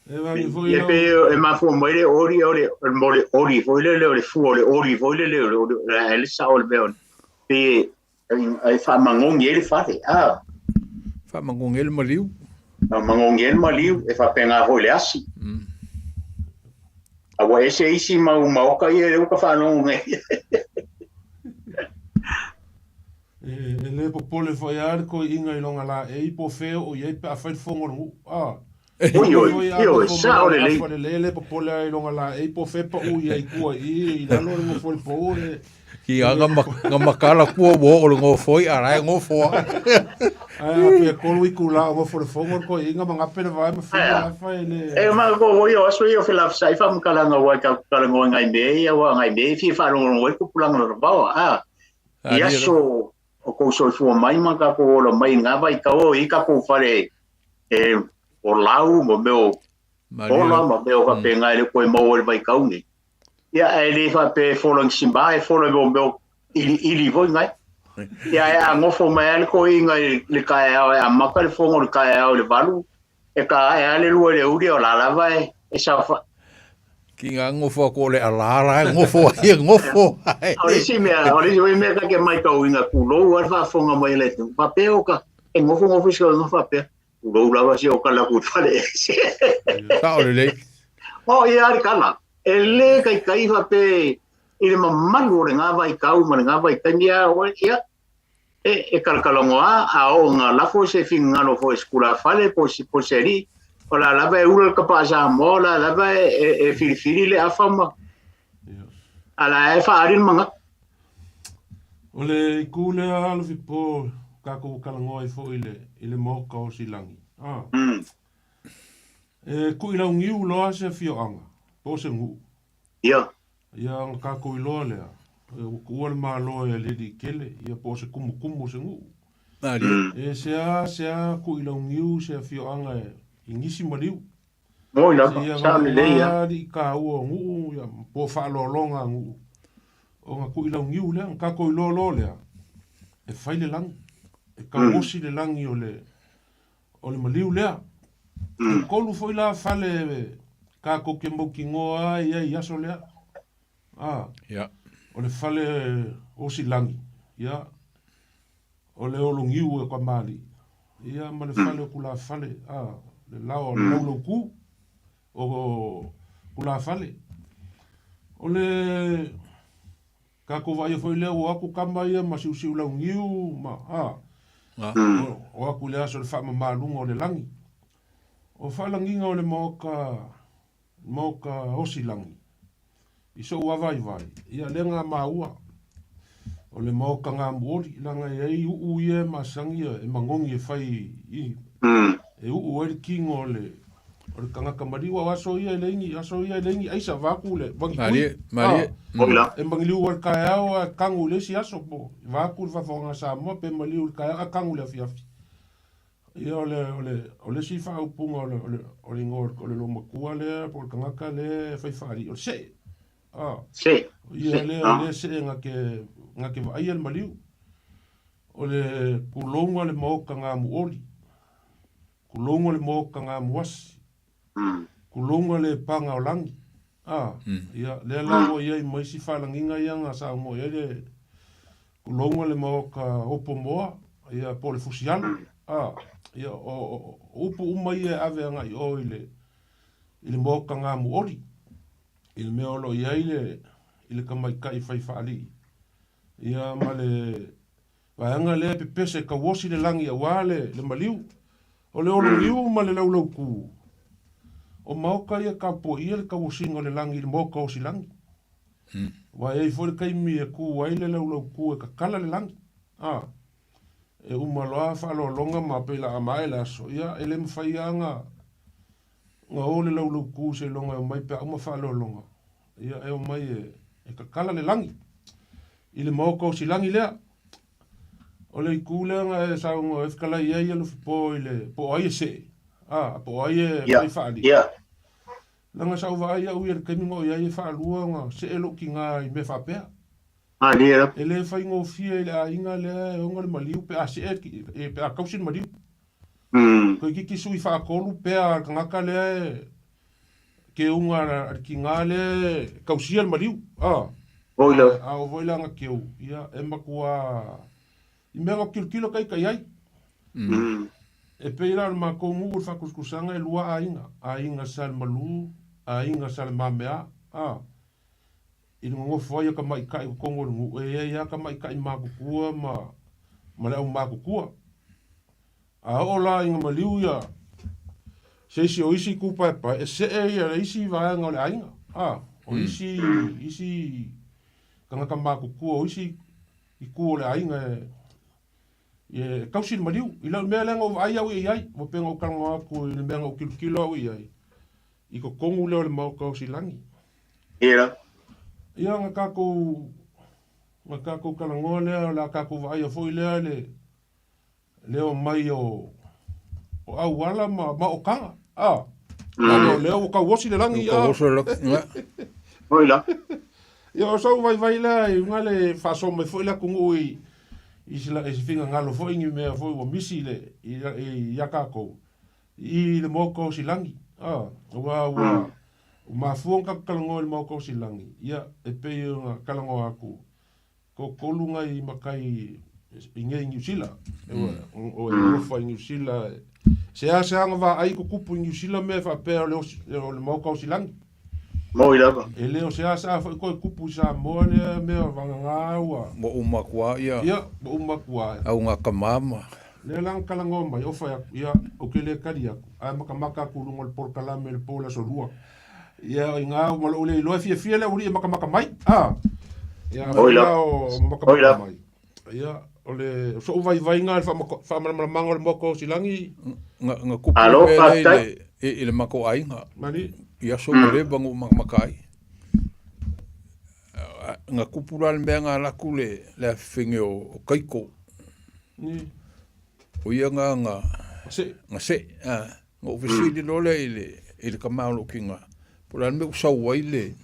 e pe e ma fu mo le ori foi le fu ori foi le sa ol beon pe ai fa mangong ye le fa fa mangong el maliu e fa penga ho le asi awa ese isi mau ka ye ka fa longo le popole foi arco inga i longa la e po feo o ye pe a fai fongo io sa le popole i longa la e po fe pa u ye ku i la no mo foi pore ki anga makala ku bo o ngo foi ara ngo fo ai pe ko lu ku la ngo for fongo ko inga manga pe vai me fai ne e ma ko yo so yo fela sai fam kala ngo ka kala ngo ngai me fi fa ngo ku pulang no ba so o ko so fu mai ma ka ko lo mai nga vai ka o I ka ko fare o lau mo meu ka pe nga le ko mo vai ka uni ya ele fa pe folong simba e folong mo meu ili vo ngai ya ngo fo mai ko inga le ka ya ma ka le fo ngo ka ya le valu e ka ya le lu le uri o la vai e sa fa ki ngo fo ko le ala ngo fo Ori me ka ke mai ka winga kulo wa fa fonga mai le tu papel ka e ngo fo no papel kulo la va si o ka la ku fale ka ole le o ia ar kana ele kai fa pe le mamalu o le ngā vai kau ma le ngā vai tania o ia e kalkalongoa a o ngā lafo se fingalo fo skula fale po se ri o la lava e ura ka pa sa mo la lava e filifili le afama ala e whaarin manga o le kule alu fi po kako kalangoa i fo i le moka o silangi ku i lau ngiu loa se fio anga po se ngu ia kako i loa lea ua le malo e le di kele ia po se kumu se ngu sea ku i lau ngiu se fio anga i ngisi maliu moi la sa le ia di ka ua ngu ia po whaalolonga ngu o nga ku i lau ngiu lea kako i lo lea e whai le langi e ka osi le langi o le maliu lea e kolu foi la fale kako ke mauki ngoa ia i aso lea o le fale osi langi ia o le olo ngiu e kwa mali ia ma le fale o kula fale le lao lau ku o kula fale o le kako vai foi le o aku kama ia ma siu lau ngiu ma o aku le aso le fa malunga o le langi o falanginga o le moka osi langi i so ua vai ia lenga maua o le moka ngā muori langa i uie masangi e mangongi e fai i e le kingo o le kangaka mariwa aso ia e lengi aisa vaku le Marie e mangiliu o le kaeao a kangu le si aso po vaku le fafonga sa mo pe maliu le kaeao a kangu le afiafi ia o le si wha upunga o le ngor o le loma kua le po le kangaka le whaifari o se ia le se ngake vai al maliu o le kulonga le moka ngā muori kulonga le moka ngā muasi kulonga le panga o langi ia le lawa ia i maisi whalanginga ia ngā sa mo ia le kulonga le moka opo moa ia po le fusialo ia o upu umai e ave anga i o i le moka ngā muori i le meolo ia i le kamaikai whaifali ia ma le vaanga le pepese ka wosi le langi a wale le maliu o le olo liu ma le laulau ku o mauka ia ka po ia le ka wosinga le langi le moka o si langi wa e fo le kaimi e ku wa le laulau ku e ka kala le langi e umaloa whaalolonga ma pela amae la so ia ele mwhaianga nga o le laulau ku se longa o mai pe uma whaalolonga ia e o mai e ka kala le langi i le moka o si langi lea o le ikulenga e saunga e whakala ia ia lufi po i le po ai e se po ai e whaifali langa sau wa ai au i le kaimingo ia i whaalua nga se e loki ngā i me whapea e le whaingo fia i le a inga le onga le maliu pe a se e pe a kausin maliu ko i kiki sui whaakolu pe a kangaka le ke unga ki ngā le kausia le maliu o voila nga keu ia e makua i mea ngā kilo kai ai e peira le mako ngu ur whakuskusanga e lua a inga sal malu a inga sal mamea i rungo whaia ka mai kai kongo rungu e ia ka mai kai makukua ma leo makukua a ola inga maliu ia se si o isi kupa e pa e se e ia isi vaanga o le ainga o isi kangaka makukua o isi i kua le ainga e kausi le maliu i lau mea lenga o ai au i ai mo penga o kalanga aku i le mea o kilo au i ai i ko kongu leo le mau kausi langi ia nga kako kalangoa lea la kako vai a foi lea leo mai o au wala ma o kanga leo o ka wosi le langi ia o sau vai lea i ngale faso me foi la kungu i se finga ngalo foi ngi mea foi o misi le i yakako i le moko si langi o mafuanga kalangoa le moko si langi ia e pe nga kalangoa aku ko kolunga i makai i nge New Zealand o e ofa i New Zealand se anga va ai ko kupu i New Zealand me fa pe le moko si langi Mo ila. E leo se asa fa ko kupu sa mo le me vanga ua. Mo umakua ia. Ia, mo umakua. Au ngā kamama. Le lang kalangoma yo fa ia o ke le kalia. A makamaka kulungo le porkalame le pola so rua. Ia inga mo le lo fia le uri makamaka mai. Ah. Ia o makamaka mai. Ia ole so vai nga fa mango le moko silangi. Nga kupu le mako ainga. Mani. Ia so le bangu makakai. Nga kupura le mea ngā laku le whinge o kaiko. Ni. O ia ngā Se. Ngā se. Ngā ofisiri lole i le kamaulo ki ngā. Pura me usau wai le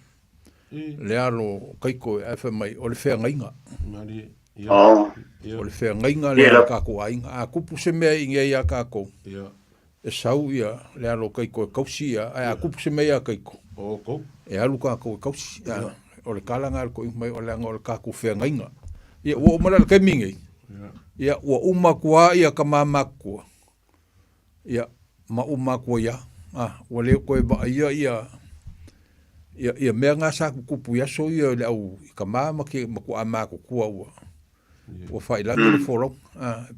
aro kaiko e awha mai o le whea ngainga. Mani. Oh. O le whea ngainga le aro kako ainga. A kupu se mea inga ia kako. Ia. E sau ia le aro kaiko e kausi ia. A kupu se mea kaiko. O ko. E alu kako e kausi. O le kalanga ko mai o le anga o le kako whea ngainga. Ia ua umara le kaimingi. Ia ua umakua ia ka mamakua. Ia ma umakua ia. Ua leo koe ba ia mea ngā saku kupu ia so ia le au i ka mama ke maku amako kua ua. Ua whailangi le whorong.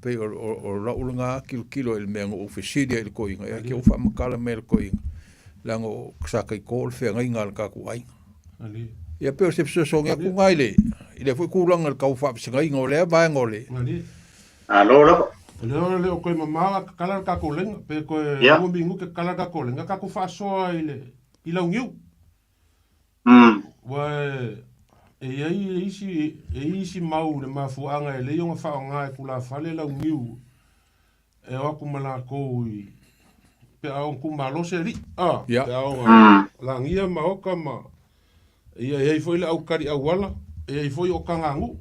Pei o raula ngā kilo ele mea ngā ofisiria ele koinga. Ia ke uwha makala mea ele koinga. Langa o ksaka i kōle whea ngai ngā le kako ainga. Ali. Ia peo se pisa songa ku ngai le. I le fui kūranga le kau whapisa ngai ngō lea vai ngō le. Ali. Alo la. Leo koe mamawa kala kako lenga. Pe koe umbingu ke kala kako lenga. Kako whasoa i lau ngiu. Wa e isi mau le mafuanga e leionga whaonga e kula whale lau ngiu. E waku mala kou i pe aon kumalo se ri. Pe aon langia maoka ma. Ia foi le au kari au wala. Ia foi o kangangu.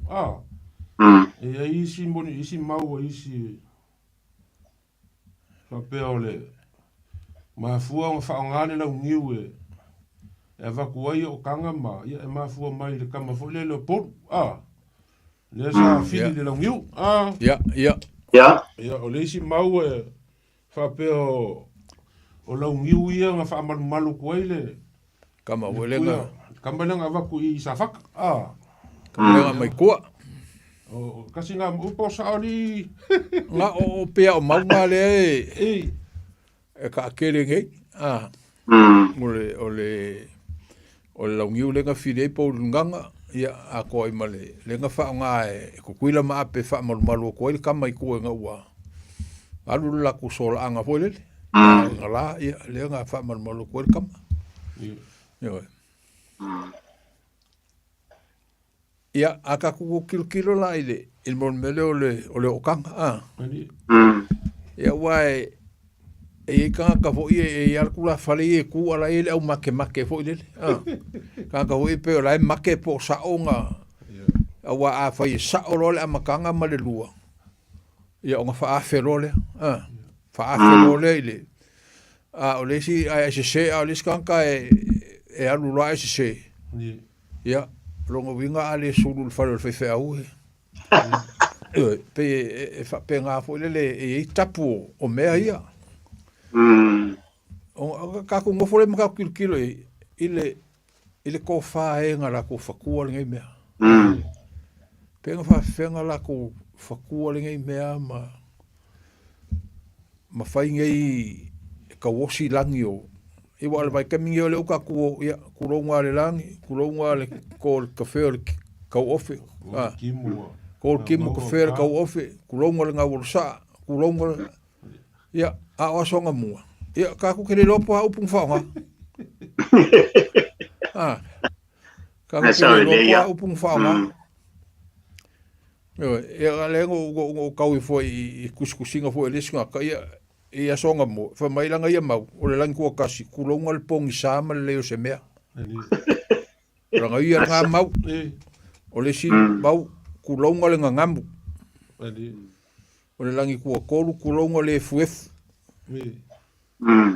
Ia isi moni, isi mau, isi whapea ole mafua o whaongane lau ngiu e wakuai o kanga ma. Ia e mafua mai le kama foi le poru. Le sa fili le lau ngiu. Ia o le isi mau e whapea o lau ngiu ia nga whaamalu malu kuai le kama welenga. Kama lenga waku i safaka. Kama lenga mai kua. Kasi ngā upo saori. Ngā o pia o maunga le e ka akere ngei. O le laungiu lenga whirei pou lunganga. Ia a koa i male. Lenga whao ngā e kukuila maa pe wha malu malu o koe. Kama i kua ngā ua. Alu laku sola anga po lele. Ngā la ia lenga wha malu malu o koe kama. Ia. Ia, a ka kuku kilo la ile, il mon mele o le okanga, Ia wai, e kanga ka fo i alkula fale i ku ala ile au make fo ile. Kanga ka fo i pe o lai make po saonga. Awa a fai saorole a makanga ma le lua. Ia o nga fa aferole, fa aferole ile. O le si a se a le skanka e alula se. Ia. Longo winga ale sulu falo fe au. Pe ngā fo le e tapu o mea ia. O ka ko ngofole maka kilo ile ko fa e ngala ko fakua ngai mea. Pe nga fa fenga la ko fakua ngai mea ma fai ngai ka wosi langi o. I wale mai kamingi o le uka kuronga le langi, kuronga le ko kafe o kau ofe. Ko kimu kafe o kau ofe, kuronga le ngā warusa, kuronga le... Ia, a wasonga mua. Ia, kaku kere lopo ha upung whaonga. Kaku kere lopo ha upung whaonga. Ia, lengo o kau i fo i kuskusinga fo i lesinga, ka ia... Ia songa mo, fa mai langa ia mau, o le langi kua kasi, kulonga le pongi sama le leo se mea. Ranga ia ngā mau, o le si mau, kulonga le ngangamu. O le langi kua koru, kulonga le fuefu.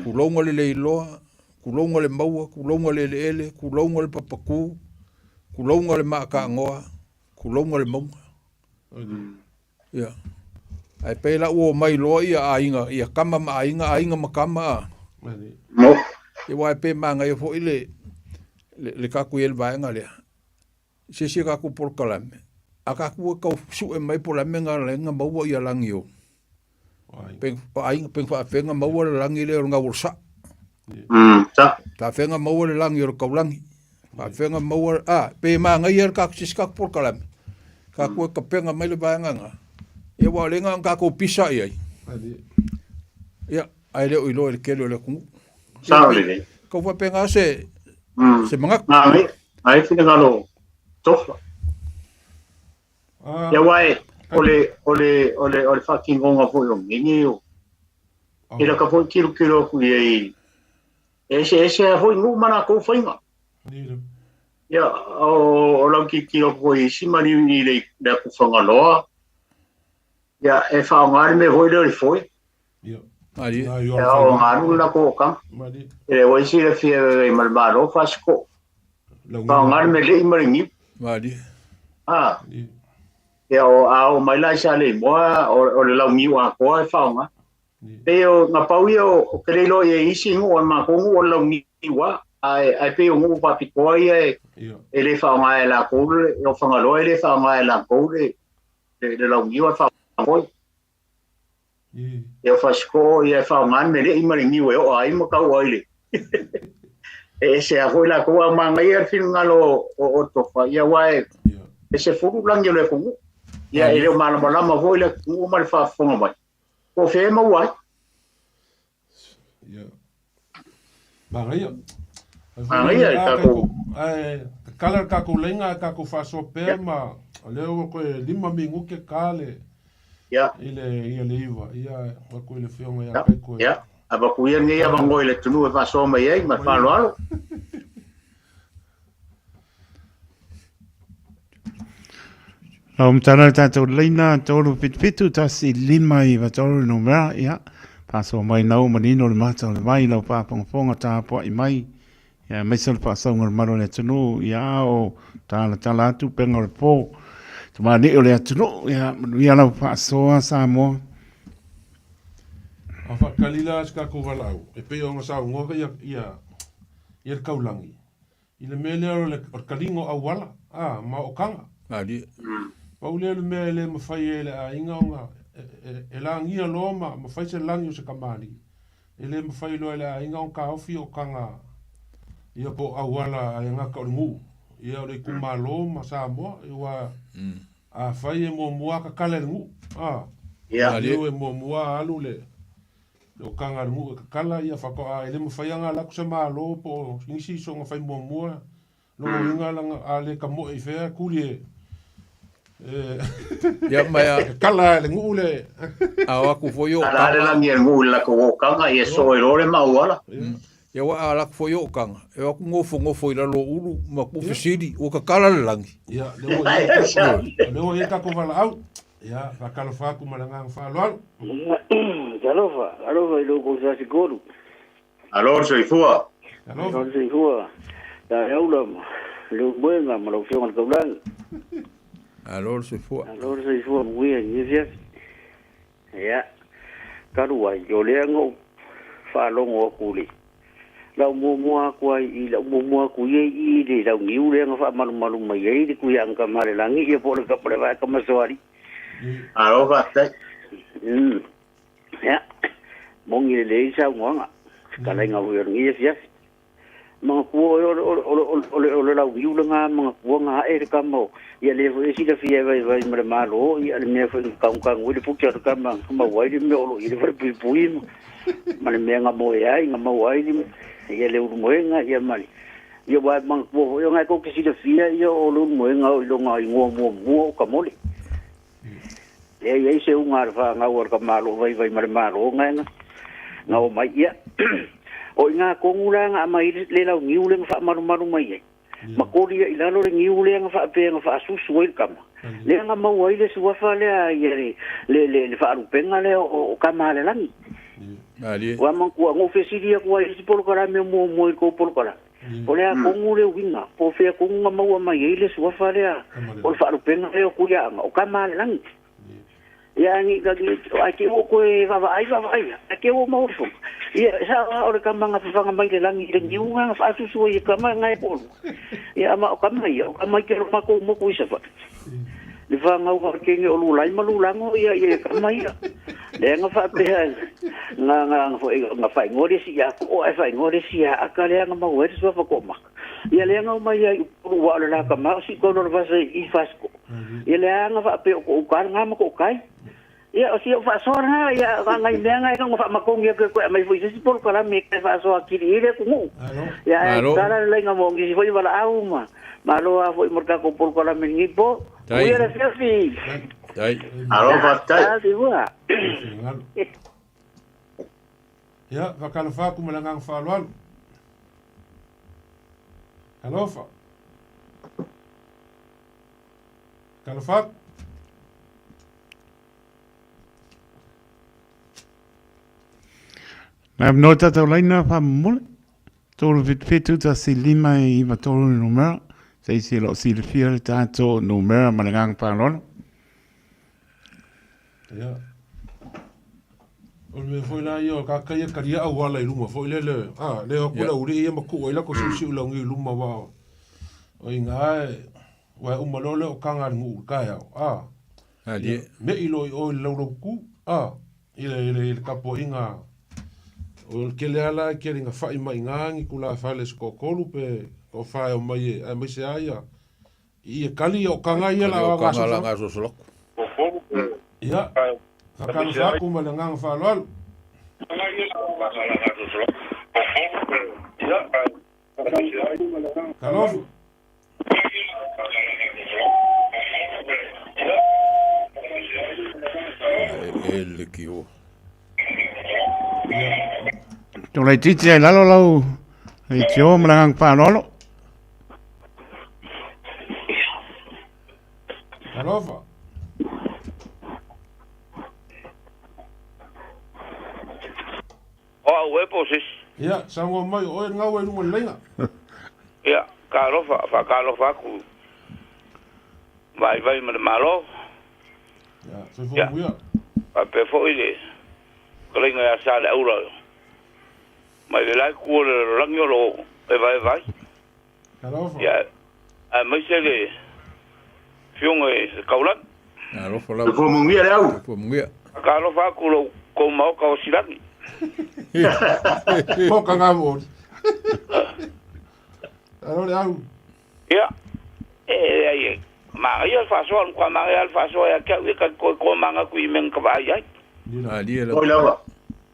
Kulonga le leiloa, kulonga le maua, kulonga le ele, kulonga le papaku, kulonga le maaka ngoa, kulonga le maunga. Ia. Ai pela o mai loa ia kama ma ainga ma kama. Mo. E wai pe manga e fo ile le kaku el vaenga le se kaku por kalame a kaku ka su e mai por la menga lenga maua ia langio peng fa fenga maua langi le nga ursa ta fenga maua langi o kaulangi fa fenga maua pe ma nga ia kaku sis kaku por kalame kaku ka penga mai le vaenga nga ia wa lenga kaku pisa ia ia ai le ilo le kelo le ku Sabe. Ko fa penga se mangak. Ai fina ngalo tofa. Ya wai ole fucking ngonga fo yo ngi yo. Ila ka fo kilo ku ye. Ese fo ngu mana ko fainga. Ya o la kilo ko i simani ni le da ku fanga loa. Ya e fa ngar me voi le foi. Ya. Mari. Ya o ngaru la ko ka. Mari. E o si le fie malbaro fasco. Ka ngar me le maringi. Mari. Ya o mai la sa le mo o le la ngi wa ko e fa nga. Pe o nga pau o kele lo e isi ngo ma ko ngo la ngi wa ai pe o ngo pa pi ko e le fa nga e la ko o fa nga lo e le fa nga e la ko le la ngi wa fa ko. Eu faço e fa man me le maringi o ai mo ka o ile. Ese a foi la ko ma ngai er fin ngalo o to fa ya wai. Ese fu lang yo le ko. Ya ele ma ma foi le ko ma fa fo mai. Ko fe ma wai. Ya. Maria. Maria ka ko. Kala ka ko lenga ka ko fa so perma. Leo ko 5 mingu ke kale. Ya. Ile iwa ia ko ile fionga ya kai ko. Ya. Aba ku ia ngai aba ngoi le tunu fa so mai ai ma fa lo. Tana tātou leina tōru pitpitu tasi lima I wa tōru no mea ia. Paso mai nau manino le mata le mai lau pāpongaponga tāpua I mai. Ia meisal pāsaunga le maro le tunu ia o tāla tala atu penga le pō. Tuma ni o le atunu ia manuia lau pāsoa sā moa. A whakalila ska ko walau. E pe o ngasa ngoka ia kaulangi. I le mele o le kalingo au wala. Ma o kanga. Mari. Paule le me le mafai ele a inga onga e la ngia loma mafai se langi o se kamani ele mafai lo ele a inga on ka ofi o kanga ia po awala a nga ka ngu ia o le kuma loma sa mo ia a fai e mo mua ka kale ngu ia e mo mua alu le o kanga ngu ka kala ia fa ko ele mafai anga la ku se ma lo po nisi so nga fai mo mua lo inga langa ale ka mo e fe kulie Ya mai kala le ngule awa ku foyo ala la ngi ngule la ko kanga e so e lore ma wala ya wa ala ku foyo kanga e wa ku ngofo ila lo ulu ma ku fisidi o ka kala le langi ya le e ka ko vala au ya fa kala fa ku malanga fa lo alofa ilo ko sa siguru alor so ifua da yaula lo buena ma lo fiona ko blan Alors c'est fou. Oui, ya. Karua yo le ngo fa lo ngo kuli. La mo kwa I la mo ku ye I de la ngiu le nga fa malu mai ye de ku yang ka mare la ngi ye por ka pre va ka maswari. Alo va te. Ya. Mongi le sa ngo ka la nga wi ngi yes. Mga kuo o la ngiu le nga mga kuo nga e ka mo. Ia le fo esi da fia vai mare malo ia le me fo kang wi pu kia ka ma wai di me o ile fo pui mane me nga mo ia nga mo wai di ia le mo nga ia mali ia wa mang po yo nga ko kisi da fia ia o lu mo nga o lo nga mo ka mole ia se un arfa nga or ka malo vai mare malo nga o mai ia o nga ko ngula nga mai le la ngiu le fa maru mai Makoria I lalo le ngiu le nga fa pe nga fa susu i kama. Le nga mau ai le suafa le ai le fa rupenga le o kama le langi. Ali. Wa man ku ngo fesiria ku ai polo kara me mo ko polo kara. O le a kongu le winga po fe ko nga mau mai le suafa le o fa rupenga le ku ya o kama le langi. ia ngi ka ki o ko e va vai ke o mo fu ia sa o le kamanga fa mai le langi le ngiunga fa tu so ia kama ngai po ia ma o kama ke ma ko mo ko isa fa le fa ngau ka ke ngi o lulai ma lulango ia kama ia le nga fa pe nga fo nga fa ngori si ya o fa ngori si ya akale nga ma wer so fa ko ma ia le nga mai ia o wa le la kama si ko no va se I fasco ia le nga fa pe ko ka nga ma ko kai ia o si o fa so na ia nga i nga nga nga fa ma ko ngi ko mai foi si por kala me ka fa so akiri ile ko mu ia kala le nga mo ngi foi wala au ma lo a foi morka ko por kala me ngi po ia le fi Dai. Alo fatai. Ya, vakala fa ku malanga fa lwal. Hello fa. Kala fa. Na nota tau laina fa mole. Tolu fitu ta si lima I va tolu numero. Sei si lo si le fia ta to numero malanga fa lwal. Ya. O me foi lá io ka kai karia au wala I luma foi le le ko la uri ia maku ila ko su la ngi luma wa. O inga wa o malole o kanga ngu ka ya. Ali. Me ilo o lo ku ile kapo inga o ke le ala ke ringa fai mai ngangi kula fa le sko kolu pe o fa o mai mai se aia. I kali o kanga ia la nga so Ya, akan faku malangang falol. Kalau el kio. Tolai titi ai lalo lau. Ai tio malangang falol. Kalau Posis. Ya, sango mai o ngau e lunga lenga. Ya, kalofa ku. Vai malo. Ya, so fo muia. Pe fo ile. Kolenga ya sala aura. Mai le lai ku le rangiolo e vai. Kalau Ya. Mai sele. Fiunga kaulat. Alo fola. Fo mungia le au. Po mungia. Kalofa ku lo ko mau ka silaki. Kau kangamo. Alo le au. Ya. Ma ia fa so ko ma ia fa so ya ka ko manga ku men ka ba ya. Ali la. Oi lawa.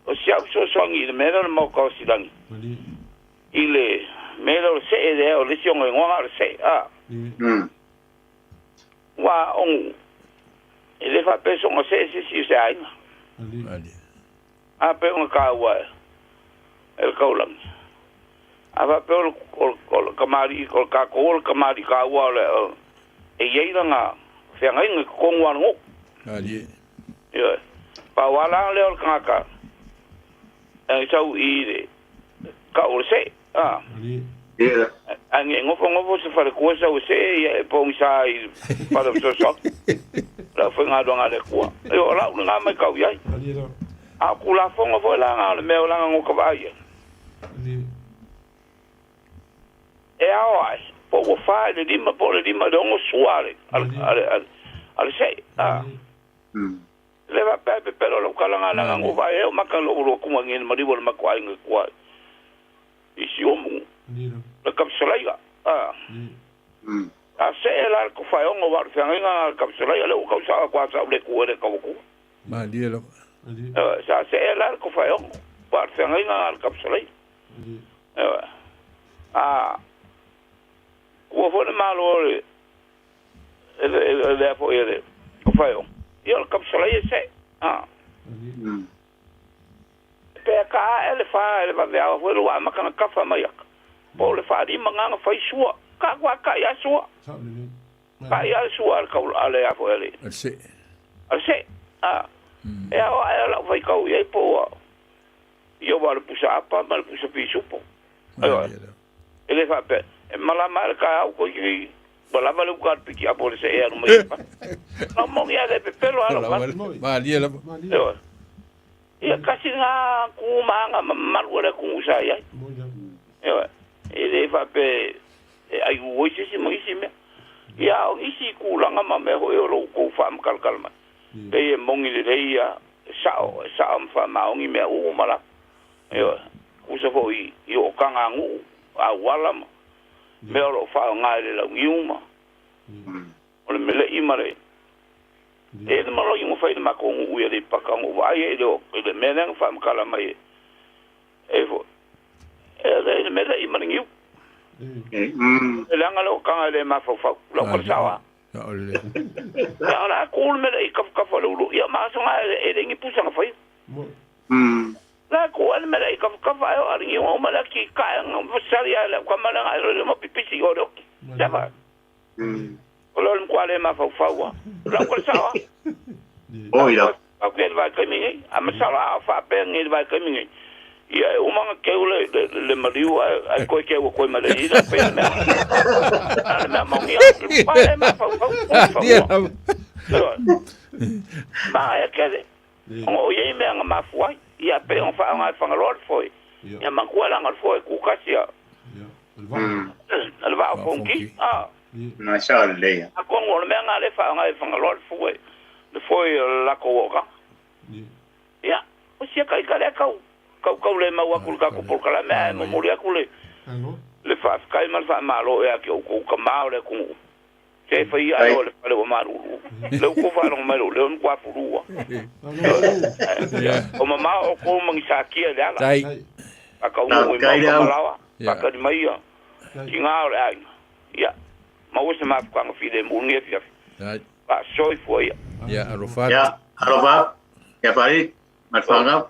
O sia so ngi le mero mo ko silangi. Ile mero se de o le siongo ngwa se wa on ele fa peso ngo se se ai. Ali. A pe un ka wa el kaulang. A va pe o kamari ko ka kamari ka wa le e ye nga fe ngai ko ngwa ngo. Ali. Ya. Pa wala le o ka. E sau I ka o se Ia. ange ngofo se fa ko sa o se e po sa I pa do so la fe nga do nga le ko yo la nga mai ka ya a kula fongo fo la nga le me la nga ko ba ya e ai po o fa le dima do ngo suare al se le va pe pero lo kala nga ngo ba e ma ka lo ko ngin ma di bol ma kwa ngi kwa I si o mu le kapsulaiga a se la ko fa ngo ba fa nga kapsulaiga le ko sa kwa sa le ko le ko ko Ma dia la. sa se la ko fa ngo ba fa nga kapsulaiga ko fo le malo le fo ele ko fa ngo io kapsulaiga se pe ka ele fa ele va vea fo lo ma kana ka fa mai po le fa di manga fa sua ka kwa ka ya sua ka ya sua ka ale ya fo ele Se. se e a la fa ka ye po io va le pusa pa ma le pusa pi supo ele fa pe mala mal ka ko ki Wala vale ku piki a por se e no mai. No mo ia de pelo ala. Ma lia la. Ia kasi nga ku manga malwala ku sa ia. Ia. Ele va pe ai o isi mo isi me. Ia o isi ku langa ma me ho ro ku fa kalkalma. Pe mongi le ia sa fa ma ongi me u mala. Ia. Ku sa fo i o kanga ngu a wala ma. Me ro fa nga le la yuma. O le mele imare. E le malo yung fai ma ko u le pakango vai e le mena fa kala mai. E fo. E le mele imare ngiu. Le anga lo kanga le ma fo fa lo ko sawa. Ya ole. Ya la ko me le ka fa lo ya ma so nga e le ngi pusa nga fai. La ko al me le ka fa o ari o ma la ki ka nga saria la ko ma la le mo pipisi o do. Ya ba. Lo quale ma fa wa. La ko sawa. Oira. Okay, vai caminho. A masala fa bem, ele vai caminho. E o manga que le mariu a coi que o coi mariu da pena. Na mão ia. Vai ma fa. Ma é que o ye me nga ma foi. Ia pe on fa nga fa lord foi. Ia man ko la nga foi ku kasia. Ele vai com que? Ah. Na sha le. A con o me nga le fa nga lord foi. Le foi la coca. Ya, o sia kai kale kau le mau akul ka ko por kala me mo moria kule. Le fa kai mal fa malo e ki o ka mau le ku. Se fa ia le fa le maru. Le ku fa no maru le on kwa purua. O mama o ko mangi sa ki le ala. Dai. Aka mo lawa. Aka di mai ya. Kinga ai. Ya. Ma o se ma kwa ngo fi de mo nge fi. Dai. Pa soi foi. Ya arofat. Ya, arofat. Ya pari, matfanga.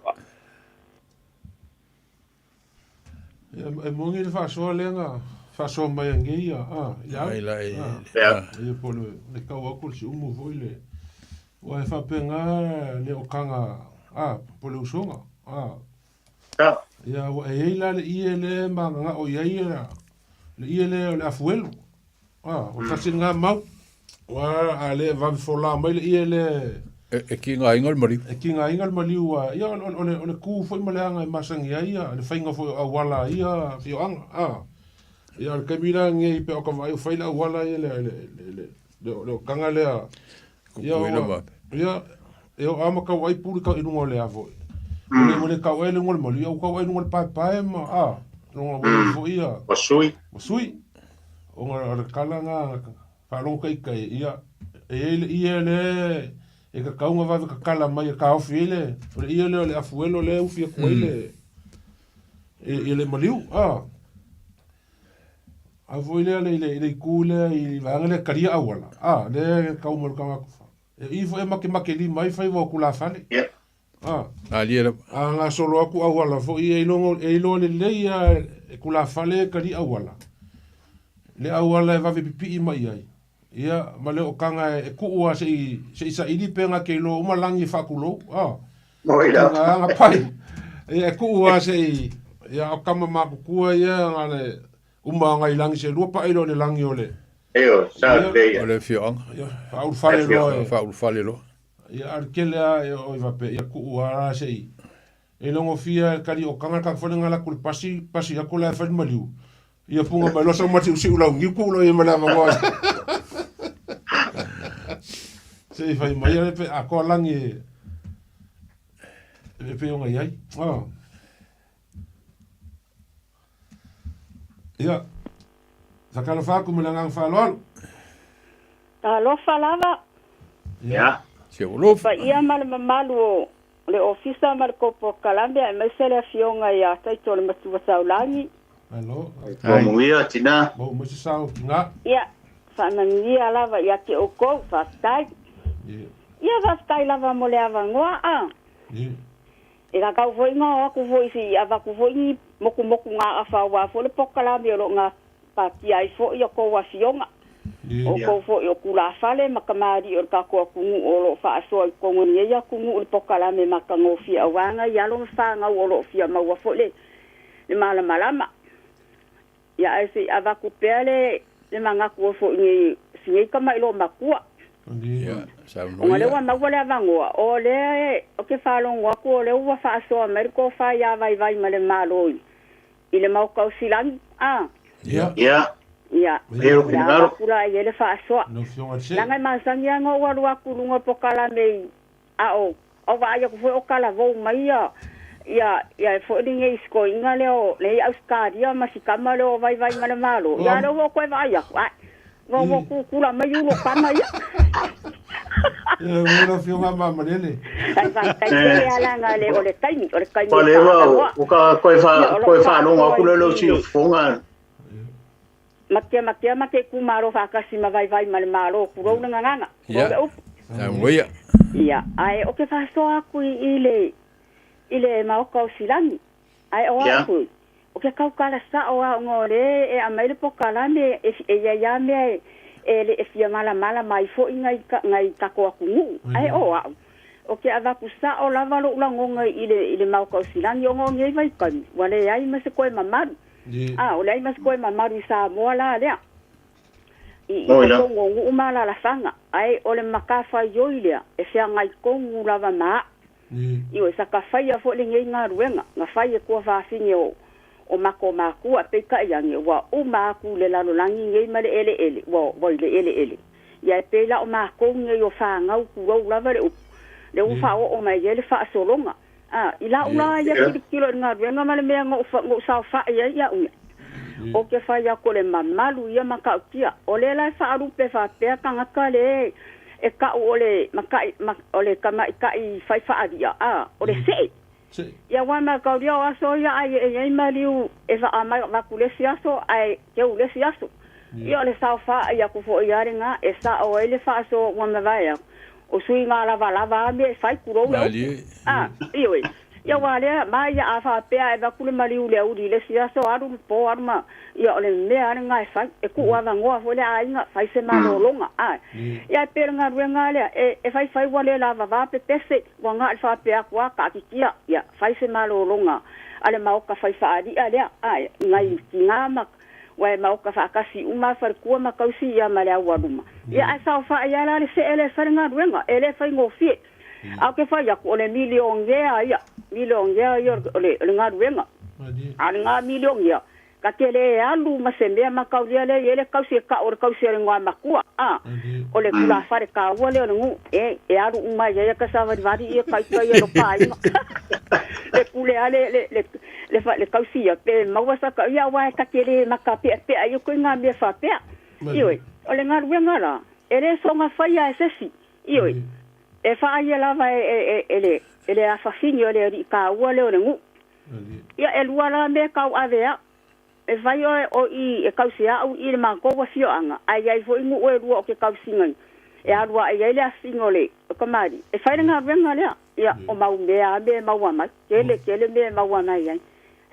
E mongi le fa so lenga, fa so mai ngia. Ya. Ai la. Ya. E polo le ka wa ko si umu voile. Wa fa penga le okanga. Polo usonga. Ya. Ya wa e la le ile manga o ya ira. Le ile le afuelo. O tasinga mau. Wa ale va fola mai le ile E ki nga ingol mari. e ki nga ingal maliu ia o le ku foi maleanga e masangi ia le fainga foi a wala ia fio anga ia le kamira nge pe o ka vai foi la wala ia le kanga le ia e o ama ka wai puri ka inungo le avo mo le ka wai le ngol maliu o ka wai ngol pai ma no wa foi ia sui o nga kala nga fa lo kai ia ia le e ka kaunga va ka kala mai ka ofile o ia le afuelo le ufia koile e le maliu a voile le kule i vanga le karia awala le ka umol ka fa e fo e make li mai fa vo kula fale Ali era. nga solo aku awala fo i lo le ia kula fale karia awala le awala e va pipi mai ai ia ma le o kanga e kuua se sa ili penga ke lo umalangi fakulo Moira. nga pai e kuua se ia o kama makukua ia ngale umanga ilangi se lua pa ilo le langi ole Eo, sa le. Ole fiong. ia faul fale lo Fa ul fale lo. ia arkele e o va pe ia kuua se e longo fia kali o kanga ka fole ngala kul pasi akula fa maliu ia punga mai lo so mati usi ulau ngi kulo ia mala ma se fai mai ale pe a ko langi e pe unga iai ia sakala fa ku melanga fa lol Alo falava Ya. Se ulo. fa ia mal malu le ofisa mal ko po Kalambia e mesele fionga ia tai tole matu saulangi hello Como ia tina. bo mo se sao nga ia fa nangia lava ia ke o ko fa tai ia va tai lava mole avangoa e ka kau foi nga ku foi si ava ku foi moku nga afa wa fo le po Kalambia lo nga pa ti ai fo ia ko wa fionga o ko fo yo kula fale makamari o ka ko kungu o lo fa so ko ngoni ya kungu o pokala me makango fi awanga ya lo fa nga o lo fi ma wa fo le mala malama ya ai se ava ku pele le mangaku fo ngi singai kama ilo makua ya sa no o le wa mawale vangoa o le o ke falongo ko le wa fa so ameriko fa ya vai male maloi ile mau kau silang ya pero claro kula ile fa so no fiona che langa masanga ngo wa lu akulunga pokala me o va ya ko o kala vo mai ya fo dinge isko inga leo le auskaria masikama leo vai male malo ya lo ko vai ya ngo kula mai ulo kama ya no fiona mama nene kai ala ngale ole kai vale va o ka ko fa no wa kula lo si fonga makia make kumaro fa kasima vai male malo kuro nganga ya sa ngoia ya ai o ke fa so aku ile mau kau silani ai o aku o ke kau kala sa o ngore e amaile pokala me e ya me ele e fia mala mai fo ngai tako aku ai o ke ava ku sa o lava lo ngonga ile mau kau silani o ngai vai kan wale ai mas ko mamaru o le ai mas ko mamaru sa mola le i kongo umala la fanga ai ole makafa yoilea e fia ngai kongu lava ma i o saka faia fo le ngai ngaruenga nga faia ko fa finge o mako maku a peka yangi wa o maku le lalo langi ngai male ele wa ile ele ya pela o mako ngai o fa ngau ku ro lava le o fa o mai ele fa solonga ila ula ya kilo ngaruenga male me ngo sa fa ya o ke fa ya ko le mamalu ya makautia o le la fa rupe fa pe kanga kale e ka ole makai ole kama kai fa fa dia o le se ya wa ma ka dia aso ya ai maliu e fa ama ma ku le siaso ai ke u le siaso yo le sa fa ya ku fo ya ringa e sa o ele fa so wa ma va ya o sui nga lava me fa ku ro yo ya wale mai ya afa pe e va ku le maliu le u le siaso aru po arma ya ole me ana ngai fa e ku wa ngoa fo le ai nga fa se ma no longa ya pe nga ruenga le e fa wale lava va pe pese wa nga fa pe akwa ka kikia ya fa se ma no longa ale ma o ka fa di ale ngai ngama wa ma o ka fa ka si uma fa ku ma ka si ya ma le wa duma ya sa fa ya la se ele fa nga ruenga ele fa ngo fi a ke fa ya ko le million ya yo le nga ruenga nga million ya ka kele alu masembe makaulia le ele kausi ka or kausi ngwa makua ole kula fare ka wole ngu e alu uma ya ka sa vari e kai lo pai le kule ale le kausi ya pe mawasa ka ya wa ka kele makape pe ayo ko nga me fa pe ioi ole nga ruenga la ele so nga fa ya sesi ioi e fa ya la va ele afa finyo le ka wole ngu ya el wala me ka avea e vai o e kausia au i le mango fio anga ai foi ngu e ruo ke kausinga e arua e ele asingole ko mari e fai nga venga le ya o mau me mau ma kele me mau na ia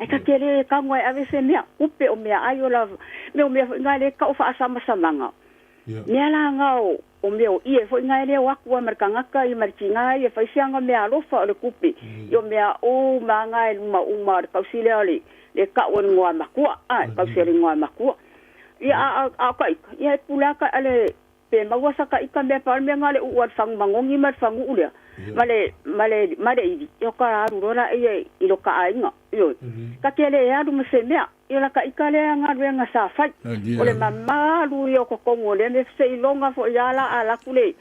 e ka kele ka ngoi ave se me upe o me ai o la me nga le ka fa sama samanga me la nga o me o i foi nga le wa ku markanga ka i markinga e fai sianga me alofa le kupi yo me o manga e ma kausile ale le ka o ngoa makua ka sere ngoa makua ia a kai ia pula ka ale pe mawasa ka ika me pa me ngale u wat fang mangongi mat fang ulia male i yo ka aru rora e ilo ka ainga yo ka kele ya du msemea yo la ka ika le nga renga sa fai ole mama lu yo ko kongo le me se ilonga fo yala ala kule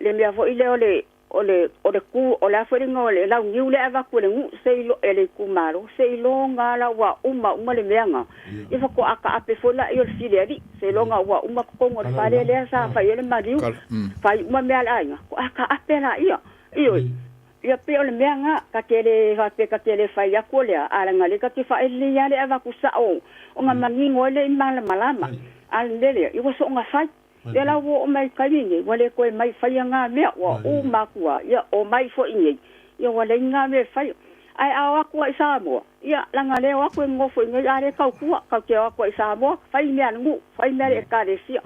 le me fo ile ole ku ole aferinga ole la ngiule ava kule ngu seilo ele kumaro seilo ngala wa uma le menga ifa ko aka ape fola yo fileri seilo nga wa uma ko ngor pale le sa fa yo le mariu fa uma me ala nga ko aka ape la iyo ya pe ole menga ka kele fa ya kole ala ngale ka ki fa ele ya le ava ku sa o nga mangingo le malama al le yo so nga fa Ela wo mai kalinge wale ko mai fai nga me wa o makua ya o mai fo inge ya wale nga me fai ai awa ko isa mo ya langa le wa ko ngo fo nge ale ka ku ka ke wa ko isa mo fai me angu fai me e ka de sia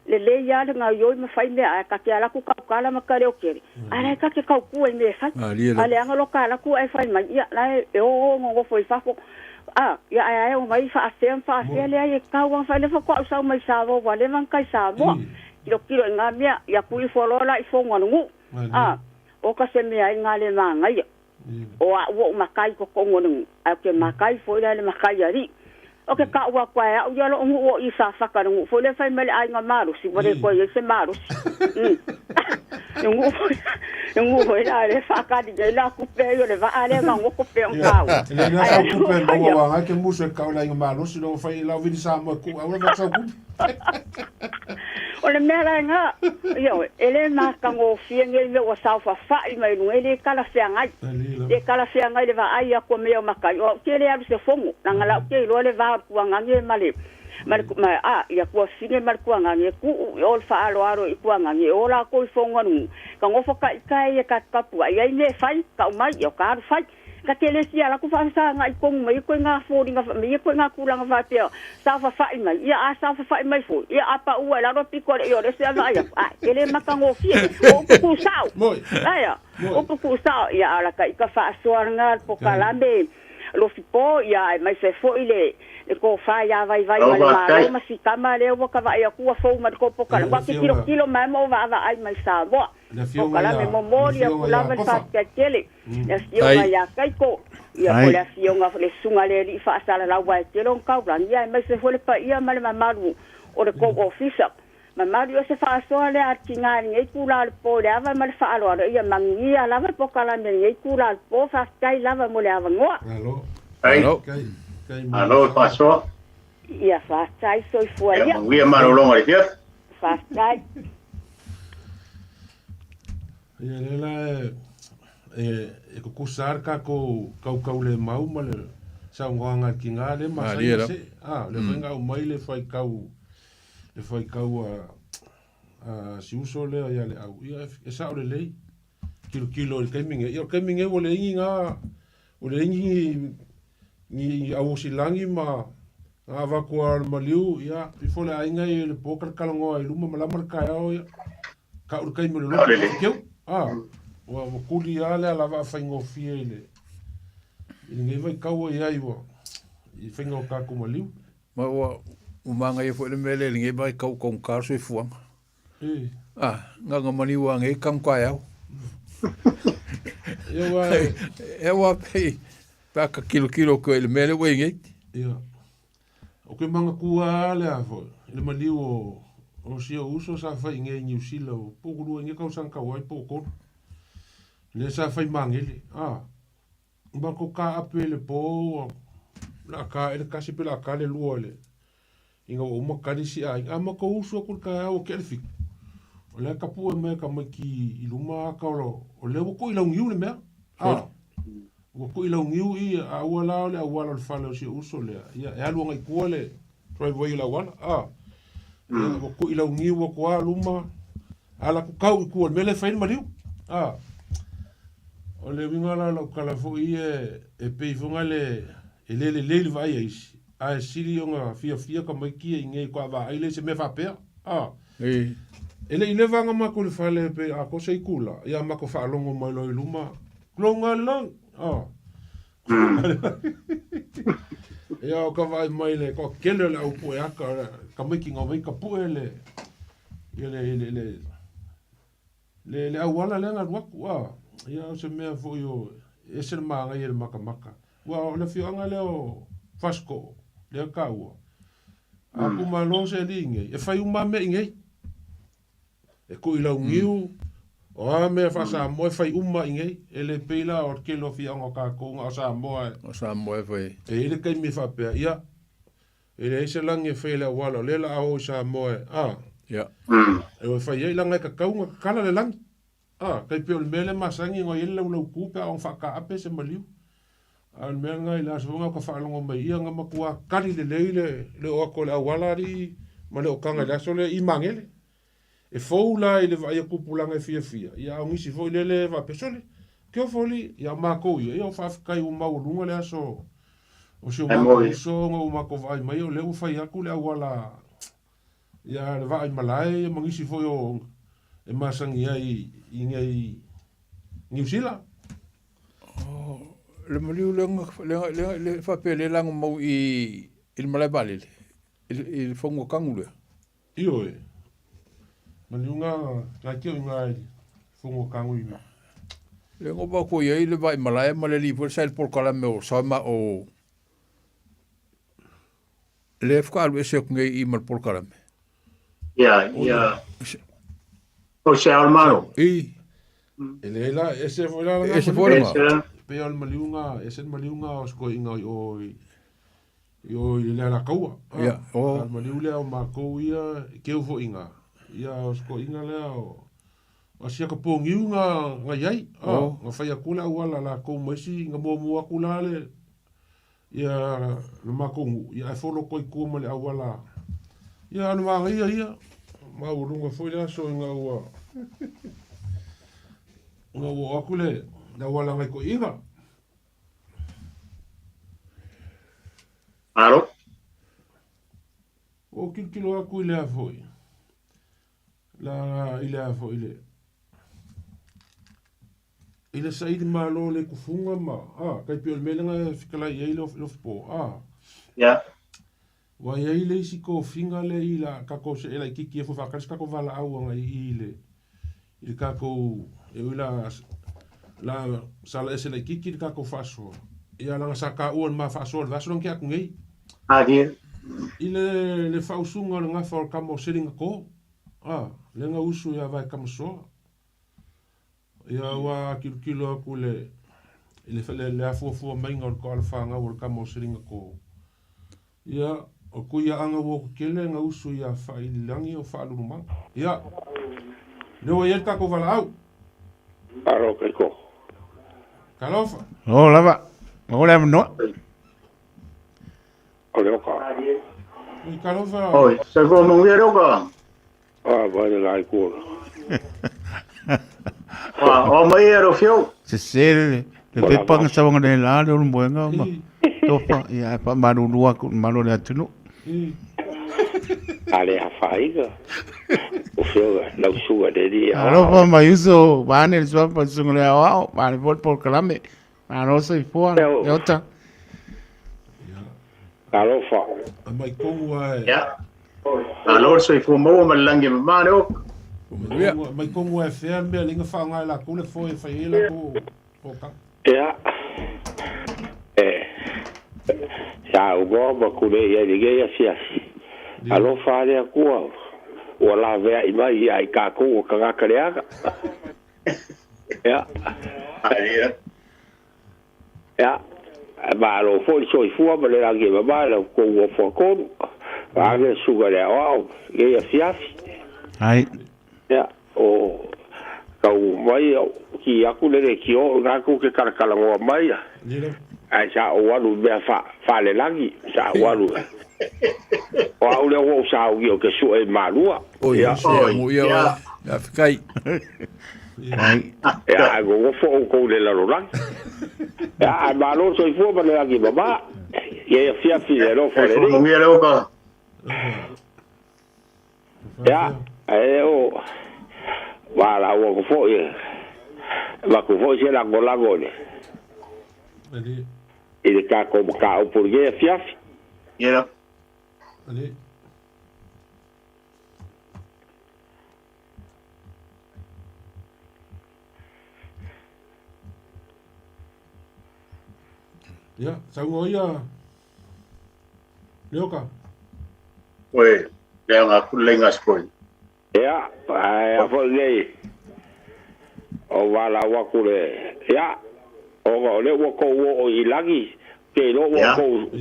le ya nga yo me fai me ka ke ala ku ka la ma ka le o kere ale ka ke ka ku e me fai ale anga lo ka la ku e fai mai ya la e o ngo fo isa fo ia ai o mai fa le ai ka wa fa le fa ko sa mai sa wa le van kai sa mo kilo nga mea ia kui folola I fonga nungu o ka se mea inga le manga ia o a uo makai ko kongo nungu a ke makai fo le makai ari o ke ka ua kwa au ia lo ngu o I sa whaka nungu fo le fai mele ai nga maru si wale koe i se maru nungu fo ila le whaka di gai la kupe yo le va ale nga ngo kupe on kau le nga sa kupe mo wa nga ke muso e kau la inga maru si lo fai la vidi sa mo ku au le sa kupe o le mera nga yo ele na kango fienge me o sa fa I mai no ele kala fianga e kala fianga le va ai ko me o makai o ke le alu se fongo na ngala ke lo le va ku nga nge male ma ya ko finge mar ku nga nge ku o fa alo I ku nga nge o la ko fongo nu kango fo kai kai ka kapu ai ne fai ka mai yo ka fai ka tele sia la ku fa sa nga I kong mai ko nga fo ringa mai ko nga ku langa va pia sa fa fa mai ia a sa fa fa mai fo ia apa u la ro piko yo le sia va ia ele makango fi o ku sa aya o ku sa ia la ka fa so nga po kalambe lo fipo ia mai se fo ile ko fa ya vai ma ma si kama le o ka va ia ku fo ma ko po kala wa kilo mai mo va ai mai sa bo o kala me memori o la va fa tele ya sio ya kai ko ya ko la sio nga le sunga le fa sala la wa tele on ka blan ya mai se fo le pa ia ma le maru o le ko office maru se fa so le atinga ni ku la po le ava ma le fa alo ia mangia la va po kala me ku la po fa kai la va mo le ava ngo Alo, pasó. Ia fastai soy fuera. Voy a mano longa de fiel. Fastai. Ia lela e ko kusar ka ko kau le mau male sa nganga kinga le ma se le venga o mai le fai kau a si uso le ia le au ia e sa o le lei kilo el keming e o le inga o le ingi ni au silangi ma ava ko al maliu ia I fole ainga I le poker kalongo I luma malama ka ia ka ur kai mo lo keu o kuli ale ala va faingo fiele nge vai kau ia I faingo ka ko maliu ma o manga I fole mele nge vai kau kon ka so fuang nga mani wa nge kam kwa ia e wa pe Paka kilo ko ele mele wenge. Ia. O ke manga kua le afo. Ele maliu o sia uso sa fa inge New Zealand o pokuru inge ka usang ka wai poko. Le sa fa mangele. Ba ko ka apele po la ka ele kasi pe la ka le luole. Inga o ma ka disi ai. Ma ko uso ko ka o ke fik. O le ka pu me ka maki iluma ka o le ko ila ngiu le me. O ko ila ngiu I a wala le wala le fala si uso le ia e alu ngai kuole troi voi la wala o ko ila ngiu o ko aluma ala ku kau ku mele fain maliu o le vinga la kala fo e pe fonga le vai a siri nga fia ka mai ki ngai ko va ile se me fa pe ele ile vanga ma ko le fale pe a ko sei kula ia ma ko fa longo mai lo iluma longa long ia o ka vai mai le ko kele la upo ya ka making of ka puele le awala le nga waku ia se me fo yo ese manga ia maka wa le fianga le o fasco le kaua a kuma no se linge e fai uma me ngai e ko ila ngiu o me fa sa mo fai uma ngai ele pela o ke lo fianga ka ko o sa mo foi ele kai mi fa pe ia ele ese lange fela wala le la o sa mo ia e o fai ia langa ka kaunga kala le lang kai pe o mele masangi ngo ile lo ku pe on fa ka ape se maliu al menga ila songa ka fa longo mai ia nga makua kali le o ko la wala ri ma le o kanga la sole I mangele e foula ile vai ku pulanga fia ia o ngisi foi le va pesole ke o foli ia mako ia o fa kai o mau lunga le aso o se o so ngo mako vai mai o le o fai aku le wala ia le vai malai mo ngisi foi o e masangi ai ngai New Zealand le maliu le whapele lango mau i malai bali i whongo kangu lea. Io e. Maliu ngā kio ngā whongo kangu i ma. Le ngopa ko iai le vai malai ma le li po sai por kala me o sama o le fkalu ese ko ngai i mal por kala me. Ya. O se almaro. I Ele la ese foi la. Ese foi la. Pe al maliunga, ese maliunga os ko inga o le la kaua. Ya, o al maliule o ma ko ia ke o fo inga. Ia os ko inga le o asia ka pongiu nga yai. Nga fai akula wala la ko mesi nga mo akula le. Ia no ma ko ia folo ko ko male awala. Ia no ma ia. Ma urunga foi la so inga wa. Nga wo akule na wala ngai ko inga. Aro? O kilo aku ile a foi. La ile a foi ile. Ile saidi malo le kufunga ma. Kai pio le melenga fikala ia ile of po. Ya. Wa ia ile isi ko finga le ila kako se ela kiki e fo fakar ska ko vala au nga ile. Ile kako e ila la sala ese le kiki kako faso. Ia langa saka uan ma faso da so ngia ngai. Dia. Ile le fausunga nga for kamo seringa ko. Le nga usu ya vai kamo so. Ia wa kilo aku le le afu mai ngor ko alfa nga wor kamo seringa ko. Ia o kuia anga wo kele nga usu ya fa ilangi o fa luma. Ia. Le o yel kako vala au. Aro ke ko. Kalofa. O lava. O lava no. O le oka. I kalofa. Oi, se ko mo ngi roka. Vai lai ko. O mai ero fio. Se sere le pepanga sa wanga le la le mwenga ma. Tofa ia pa maru lua ku maru le atunu. Ale a faiga. O fio la usua de dia. Alo pa mai uso bane so pa sungule ao, bane por kalame. Ano so ifo yota. Alo fa. Mai kongu ai. Ya. Alo so ifo mo malangi mano. Mai kongu ai fea me linga fa ngai la kule foi fa ila ko ka. Ya. Sa o go kule ia dige ia sia. Alo fa le ko. O la vea i mai ai ka ko o ka kaleaga. Ya. Ya. Ba lo foi so i fu ba le la ge ba la ko o fo ko. Ba ge suga le o ge ia sia. Ai. Ya. O ka o mai ki aku le ki o ga ko ke kala ngo mai. Ai sa o walu be fa le langi sa walu. O au le o sa o ke su e malua. O ia mo ia ya fikai. Ai. Ya go fo ko le la rolang. Ya ma lo so fo ba le langi baba. Ye fia fia lo fo le. Mo ngi roka. Ya o wala o fo ye. Va ko fo se la go ne. Ele ka ko ka o por ye fia. Ya. Ali. Ya, sa ngoia. Leoka. Oi, le nga kulenga skoi. Ya, ai a fo ye. O wala wa kule. Ya. O le wo ko o ilangi. Ke lo wo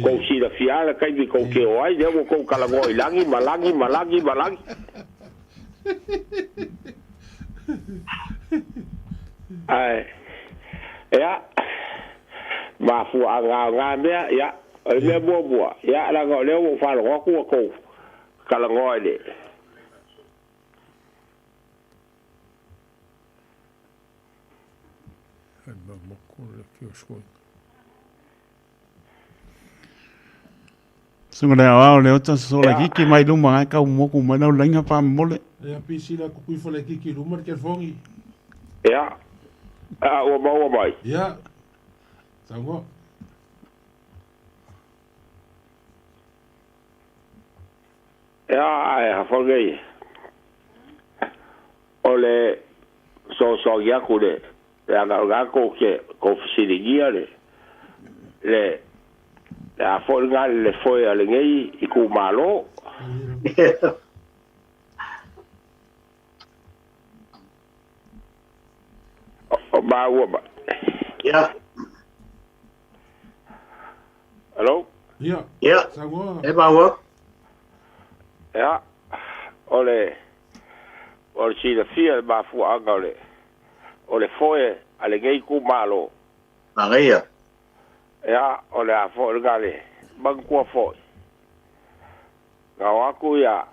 ko si la fiala kai bi ko ke o ai le wo ko kala go ilangi malangi. Ai. Ya. Ma fu nga me ya. Le bo. Ya la go le wo fa lo ko kala go ile. Sungule ao le ota so la kiki mai luma ka mo ku mai no lenga pa mole. Ya pisi la ku fo le kiki luma ke fongi. Ya. O mai. Ya. Tango. ai hafolgei ole so ya kule ya ga ko ke ko fisiria le la folga le foi ale ngai I ku malo o ba wo ba ya hello ya Tango e ba wo ya ole si le fia ba fu agale ole foi ale ngai ku malo Maria ya ole a foi gale bang ko foi ngau aku ya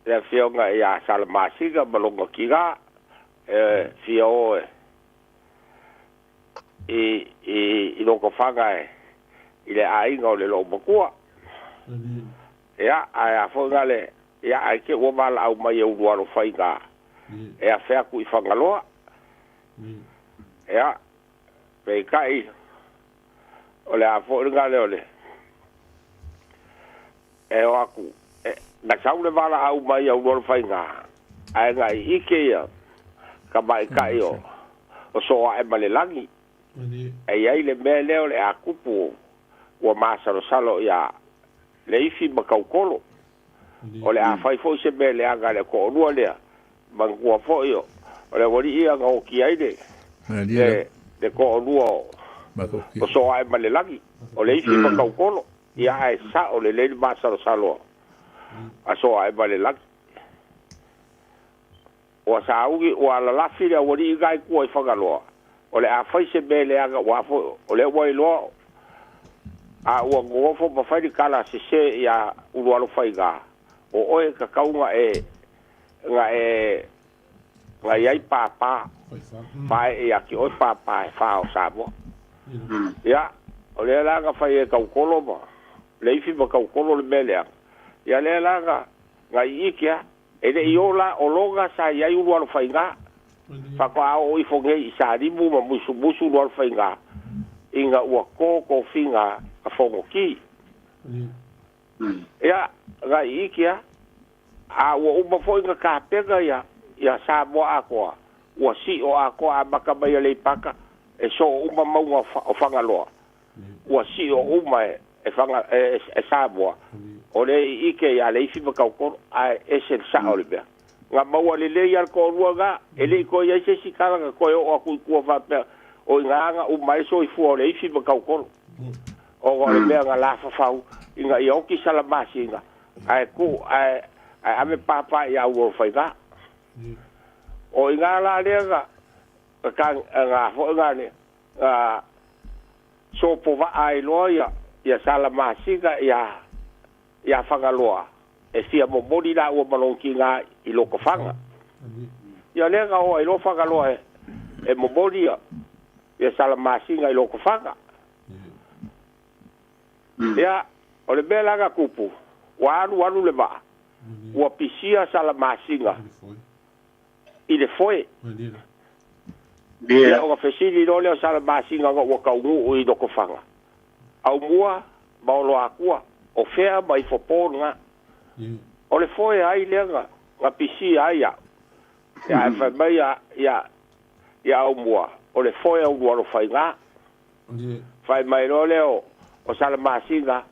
le fia nga ya salmasiga balonga kiga fio I loko whanga I le ainga o le lo makua. Ia, a whangale, ia ai ke ua mala au mai au ruaro whainga. Ia whea ku I whangaloa. Ia, pei kai, o le a whangale o le. E o aku, na sau le mala au mai au ruaro whainga. Ai ngai ike ia, ka mai kai o soa e male langi. E ai le mea leo le a kupu ua masaro salo ia le ifi makaukolo o le a fai foi se mea le anga le ko onua lea mangua foi o le wari ia nga o ki aile le ko onua o soa e male langi o le ifi makaukolo ia e sa o le leili masaro salo a soa e male langi o sa augi o ala lafi le wari i gai kua I whangaloa o le a fai se me le aga wafo o le wai loa a ua ngofo ma fai kala se se ia urualo fai ga o oe ka kaunga nga iai papa pai ia ki oi papa e fao sabo ia o le laga fai e kaukolo ma le ifi ma kaukolo le mele ia le laga nga ikia e le iola o longa sa iai urualo fai ga Whaka o I whongei I sārimu ma musu luar whainga inga ua ko whinga a whongo ki. Ia, ga ikia, a ua uma whoinga ka pega ia Samoa akoa, ua si o akoa a makamai a leipaka, e so uma maunga o whangaloa. Ua si o uma e Samoa, o le ike ia leifi makaukoro, a esen sa o le bea. Nga maua le lei al ko ruanga ele ko ia se sikala ko o aku ku fa o nga o mai so I fu o le fi ba ka ko o le me nga la fa fa inga I o ki sala masinga ai ku ai ame papa ia o fa ga o inga la le ga ka nga fo nga ne so po va ai loia ia sala masinga ia fa ga loa e fia mo mori la o malonki nga I loko fanga. Ia lenga o I lo fanga loa e mo mori ia sala masinga I loko fanga. Ia o le bela ga kupu wa anu le ba ua pisia sala masinga I le foi. Ia o fesili lo le sala masinga nga ua kaungu I loko fanga. Au mua ma o lo akua o fea mai fopo nga o le foi ai lenga nga pisi ai ya fa mai ya o mua o le foi o lo fai nga fai mai lo leo o sala masinga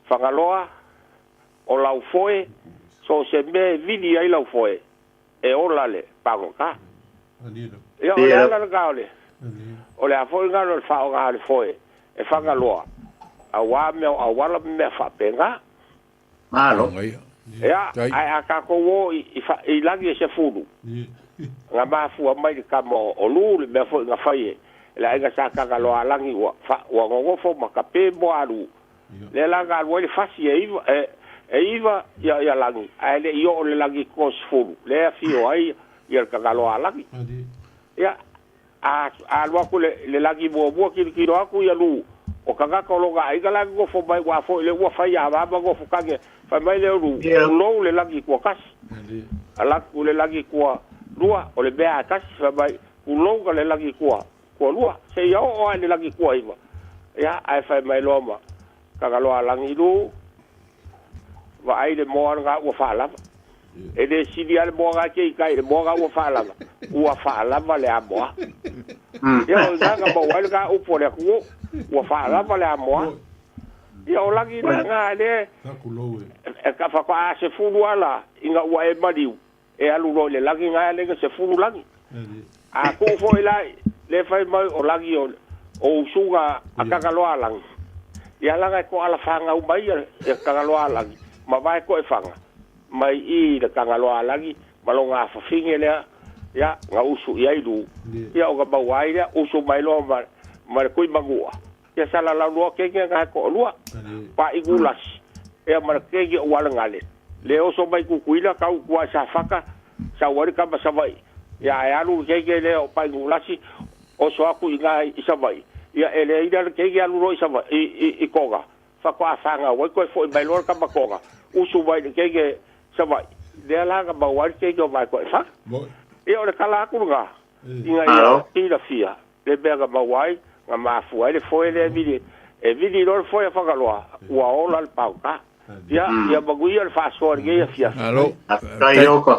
fangaloa o lau foi so se me vini ai lau foi e o lale pago ka ya o la gaole o le foi nga lo fa o nga le foi e fangaloa a wa me a wala me fa penga malo ia ai aka ko wo I lagi se fulu nga ma fu mai ka mo o lu le me fo nga fai la nga sa ka lo alangi wa ngo fo ma ka pe bo alu le la ga wo le fasi e iva ya langi ai le yo le langi ko fulu le fio ai ia ka lo alangi ia a lo ko le langi bo ki ro aku ya lu o kanga ko lo ga ai ga la go fo mai wa fo le wa fai ya ba go fo ka fa mai le ru no le lagi ko kas ala ku le lagi ko rua o le bea kas fa mai ku lo ga le lagi ko ko lua se yo o ai lagi ko iwa ya ai fai mai loma ka lo langi lu va ai le mo nga o fa la e le sidi al mo ga ke kai le mo ga o fa la le amo yo nga mo wal ga o pole ku o fa la le amo yo lagi nga le ka fa ka se fulu ala inga wa e madiu e alu ro le lagi nga le se fulu lagi a ko foi lai le fai mai o lagi o suga a kakaloa lang ia langa ko ala fanga u mai e kakaloa lang ma vai ko e fanga mai I de kakaloa lagi malonga fa finge le ya nga usu ia idu ia o ga bawai le usu mai lo ma ko magua ia sala la lo ke nga ko lua pa igulas e ma ke ge wala ngale le oso mai ku kuila ka ku sa faka sa wari ka sa vai ya alu ke le o pa igulasi o so aku inga isa vai ia ele ida ke ia lu roi sama I koga fa kwa fanga wa ko foi mai lor ka koga usu vai ke sama de la ka ba wa ke jo vai ko fa ia o kala ku nga inga ia ila fia le bega ba wai nga ma fu ele foi le vidi lor foi fa ka loa wa ola al pauka ia bagui al fa so ge ia fia alo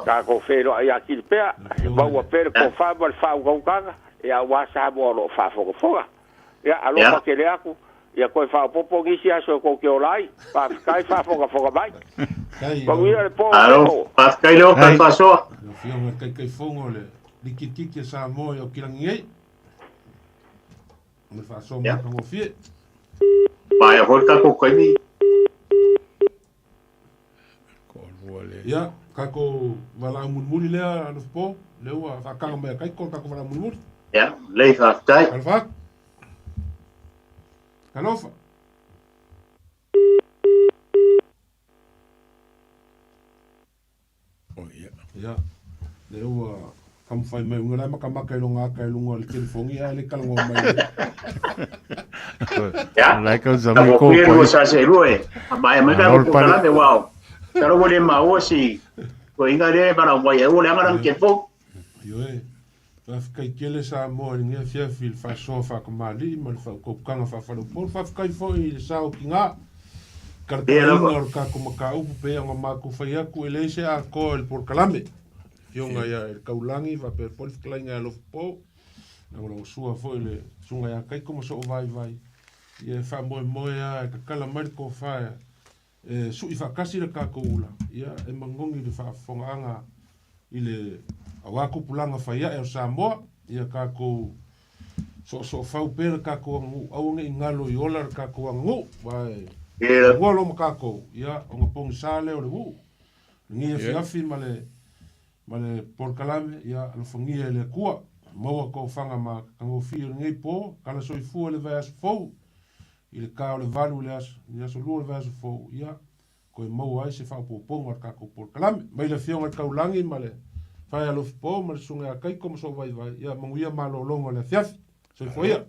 ka ko fero ia kilpea ba wa per ko fa ba fa ko ka ia wa sa bo lo fa fo ya alo pa ke le aku ya ko fa popo gi sia so ko ke olai pa kai fa fo ka bai ba wi le po alo pa kai lo ka fa so no fio me kai fongo le dikitiki sa mo yo kilangi me fa so mo ko fie pa ya holta ko kai ni ko wole ya ka ko wala mulmuli le ano po le wa fa ka me kai ko ka ko wala mulmuli ya le fa tai alfa Kanofa. Oh iya. Ya. Leo kam fai mai ngala maka longa ka longa le telefongi ale kalongo mai. Ya. Like a zami ko ko sa se rue. Ba mai ka ko kala de wow. Pero wole ma o si. Ko inga de para wa e wole ngara ke fo. Yo e. Fa kai kele sa mo ni fia fil fa sofa ko mali mal fa ko kanga fa fa por fa kai fo I sa o kinga kartela ka ko maka u pe nga ma ko fa ya ku ele se a ko el por kalame yo nga ya el kaulangi va per por klinga lo po na lo sua fo ele sunga ya kai como so vai ye fa mo ya ka kala mar ko fa su I fa kasi le ka ko ula ya e mangongi de fa fonga ile awa ku pulanga faia e Samoa ia ka ko so fau per ka ko au ngi ngalo I olar ka ko ngu vai ngolo mo ka ko ia o ngapong sale o le u ngi fiafi male por kalame ia al fongi le kua mo ko fanga ma kango fio ngi po kala so I fu le vas fo il ka le valu le as ia so lu le vas fo ia ko mo ai se fa po ponga ka ko por kalame mai le fio ngal kaulangi male Fai alo po mal sunga kai como so vai ya manguia malolongo le fiaf. Se foi.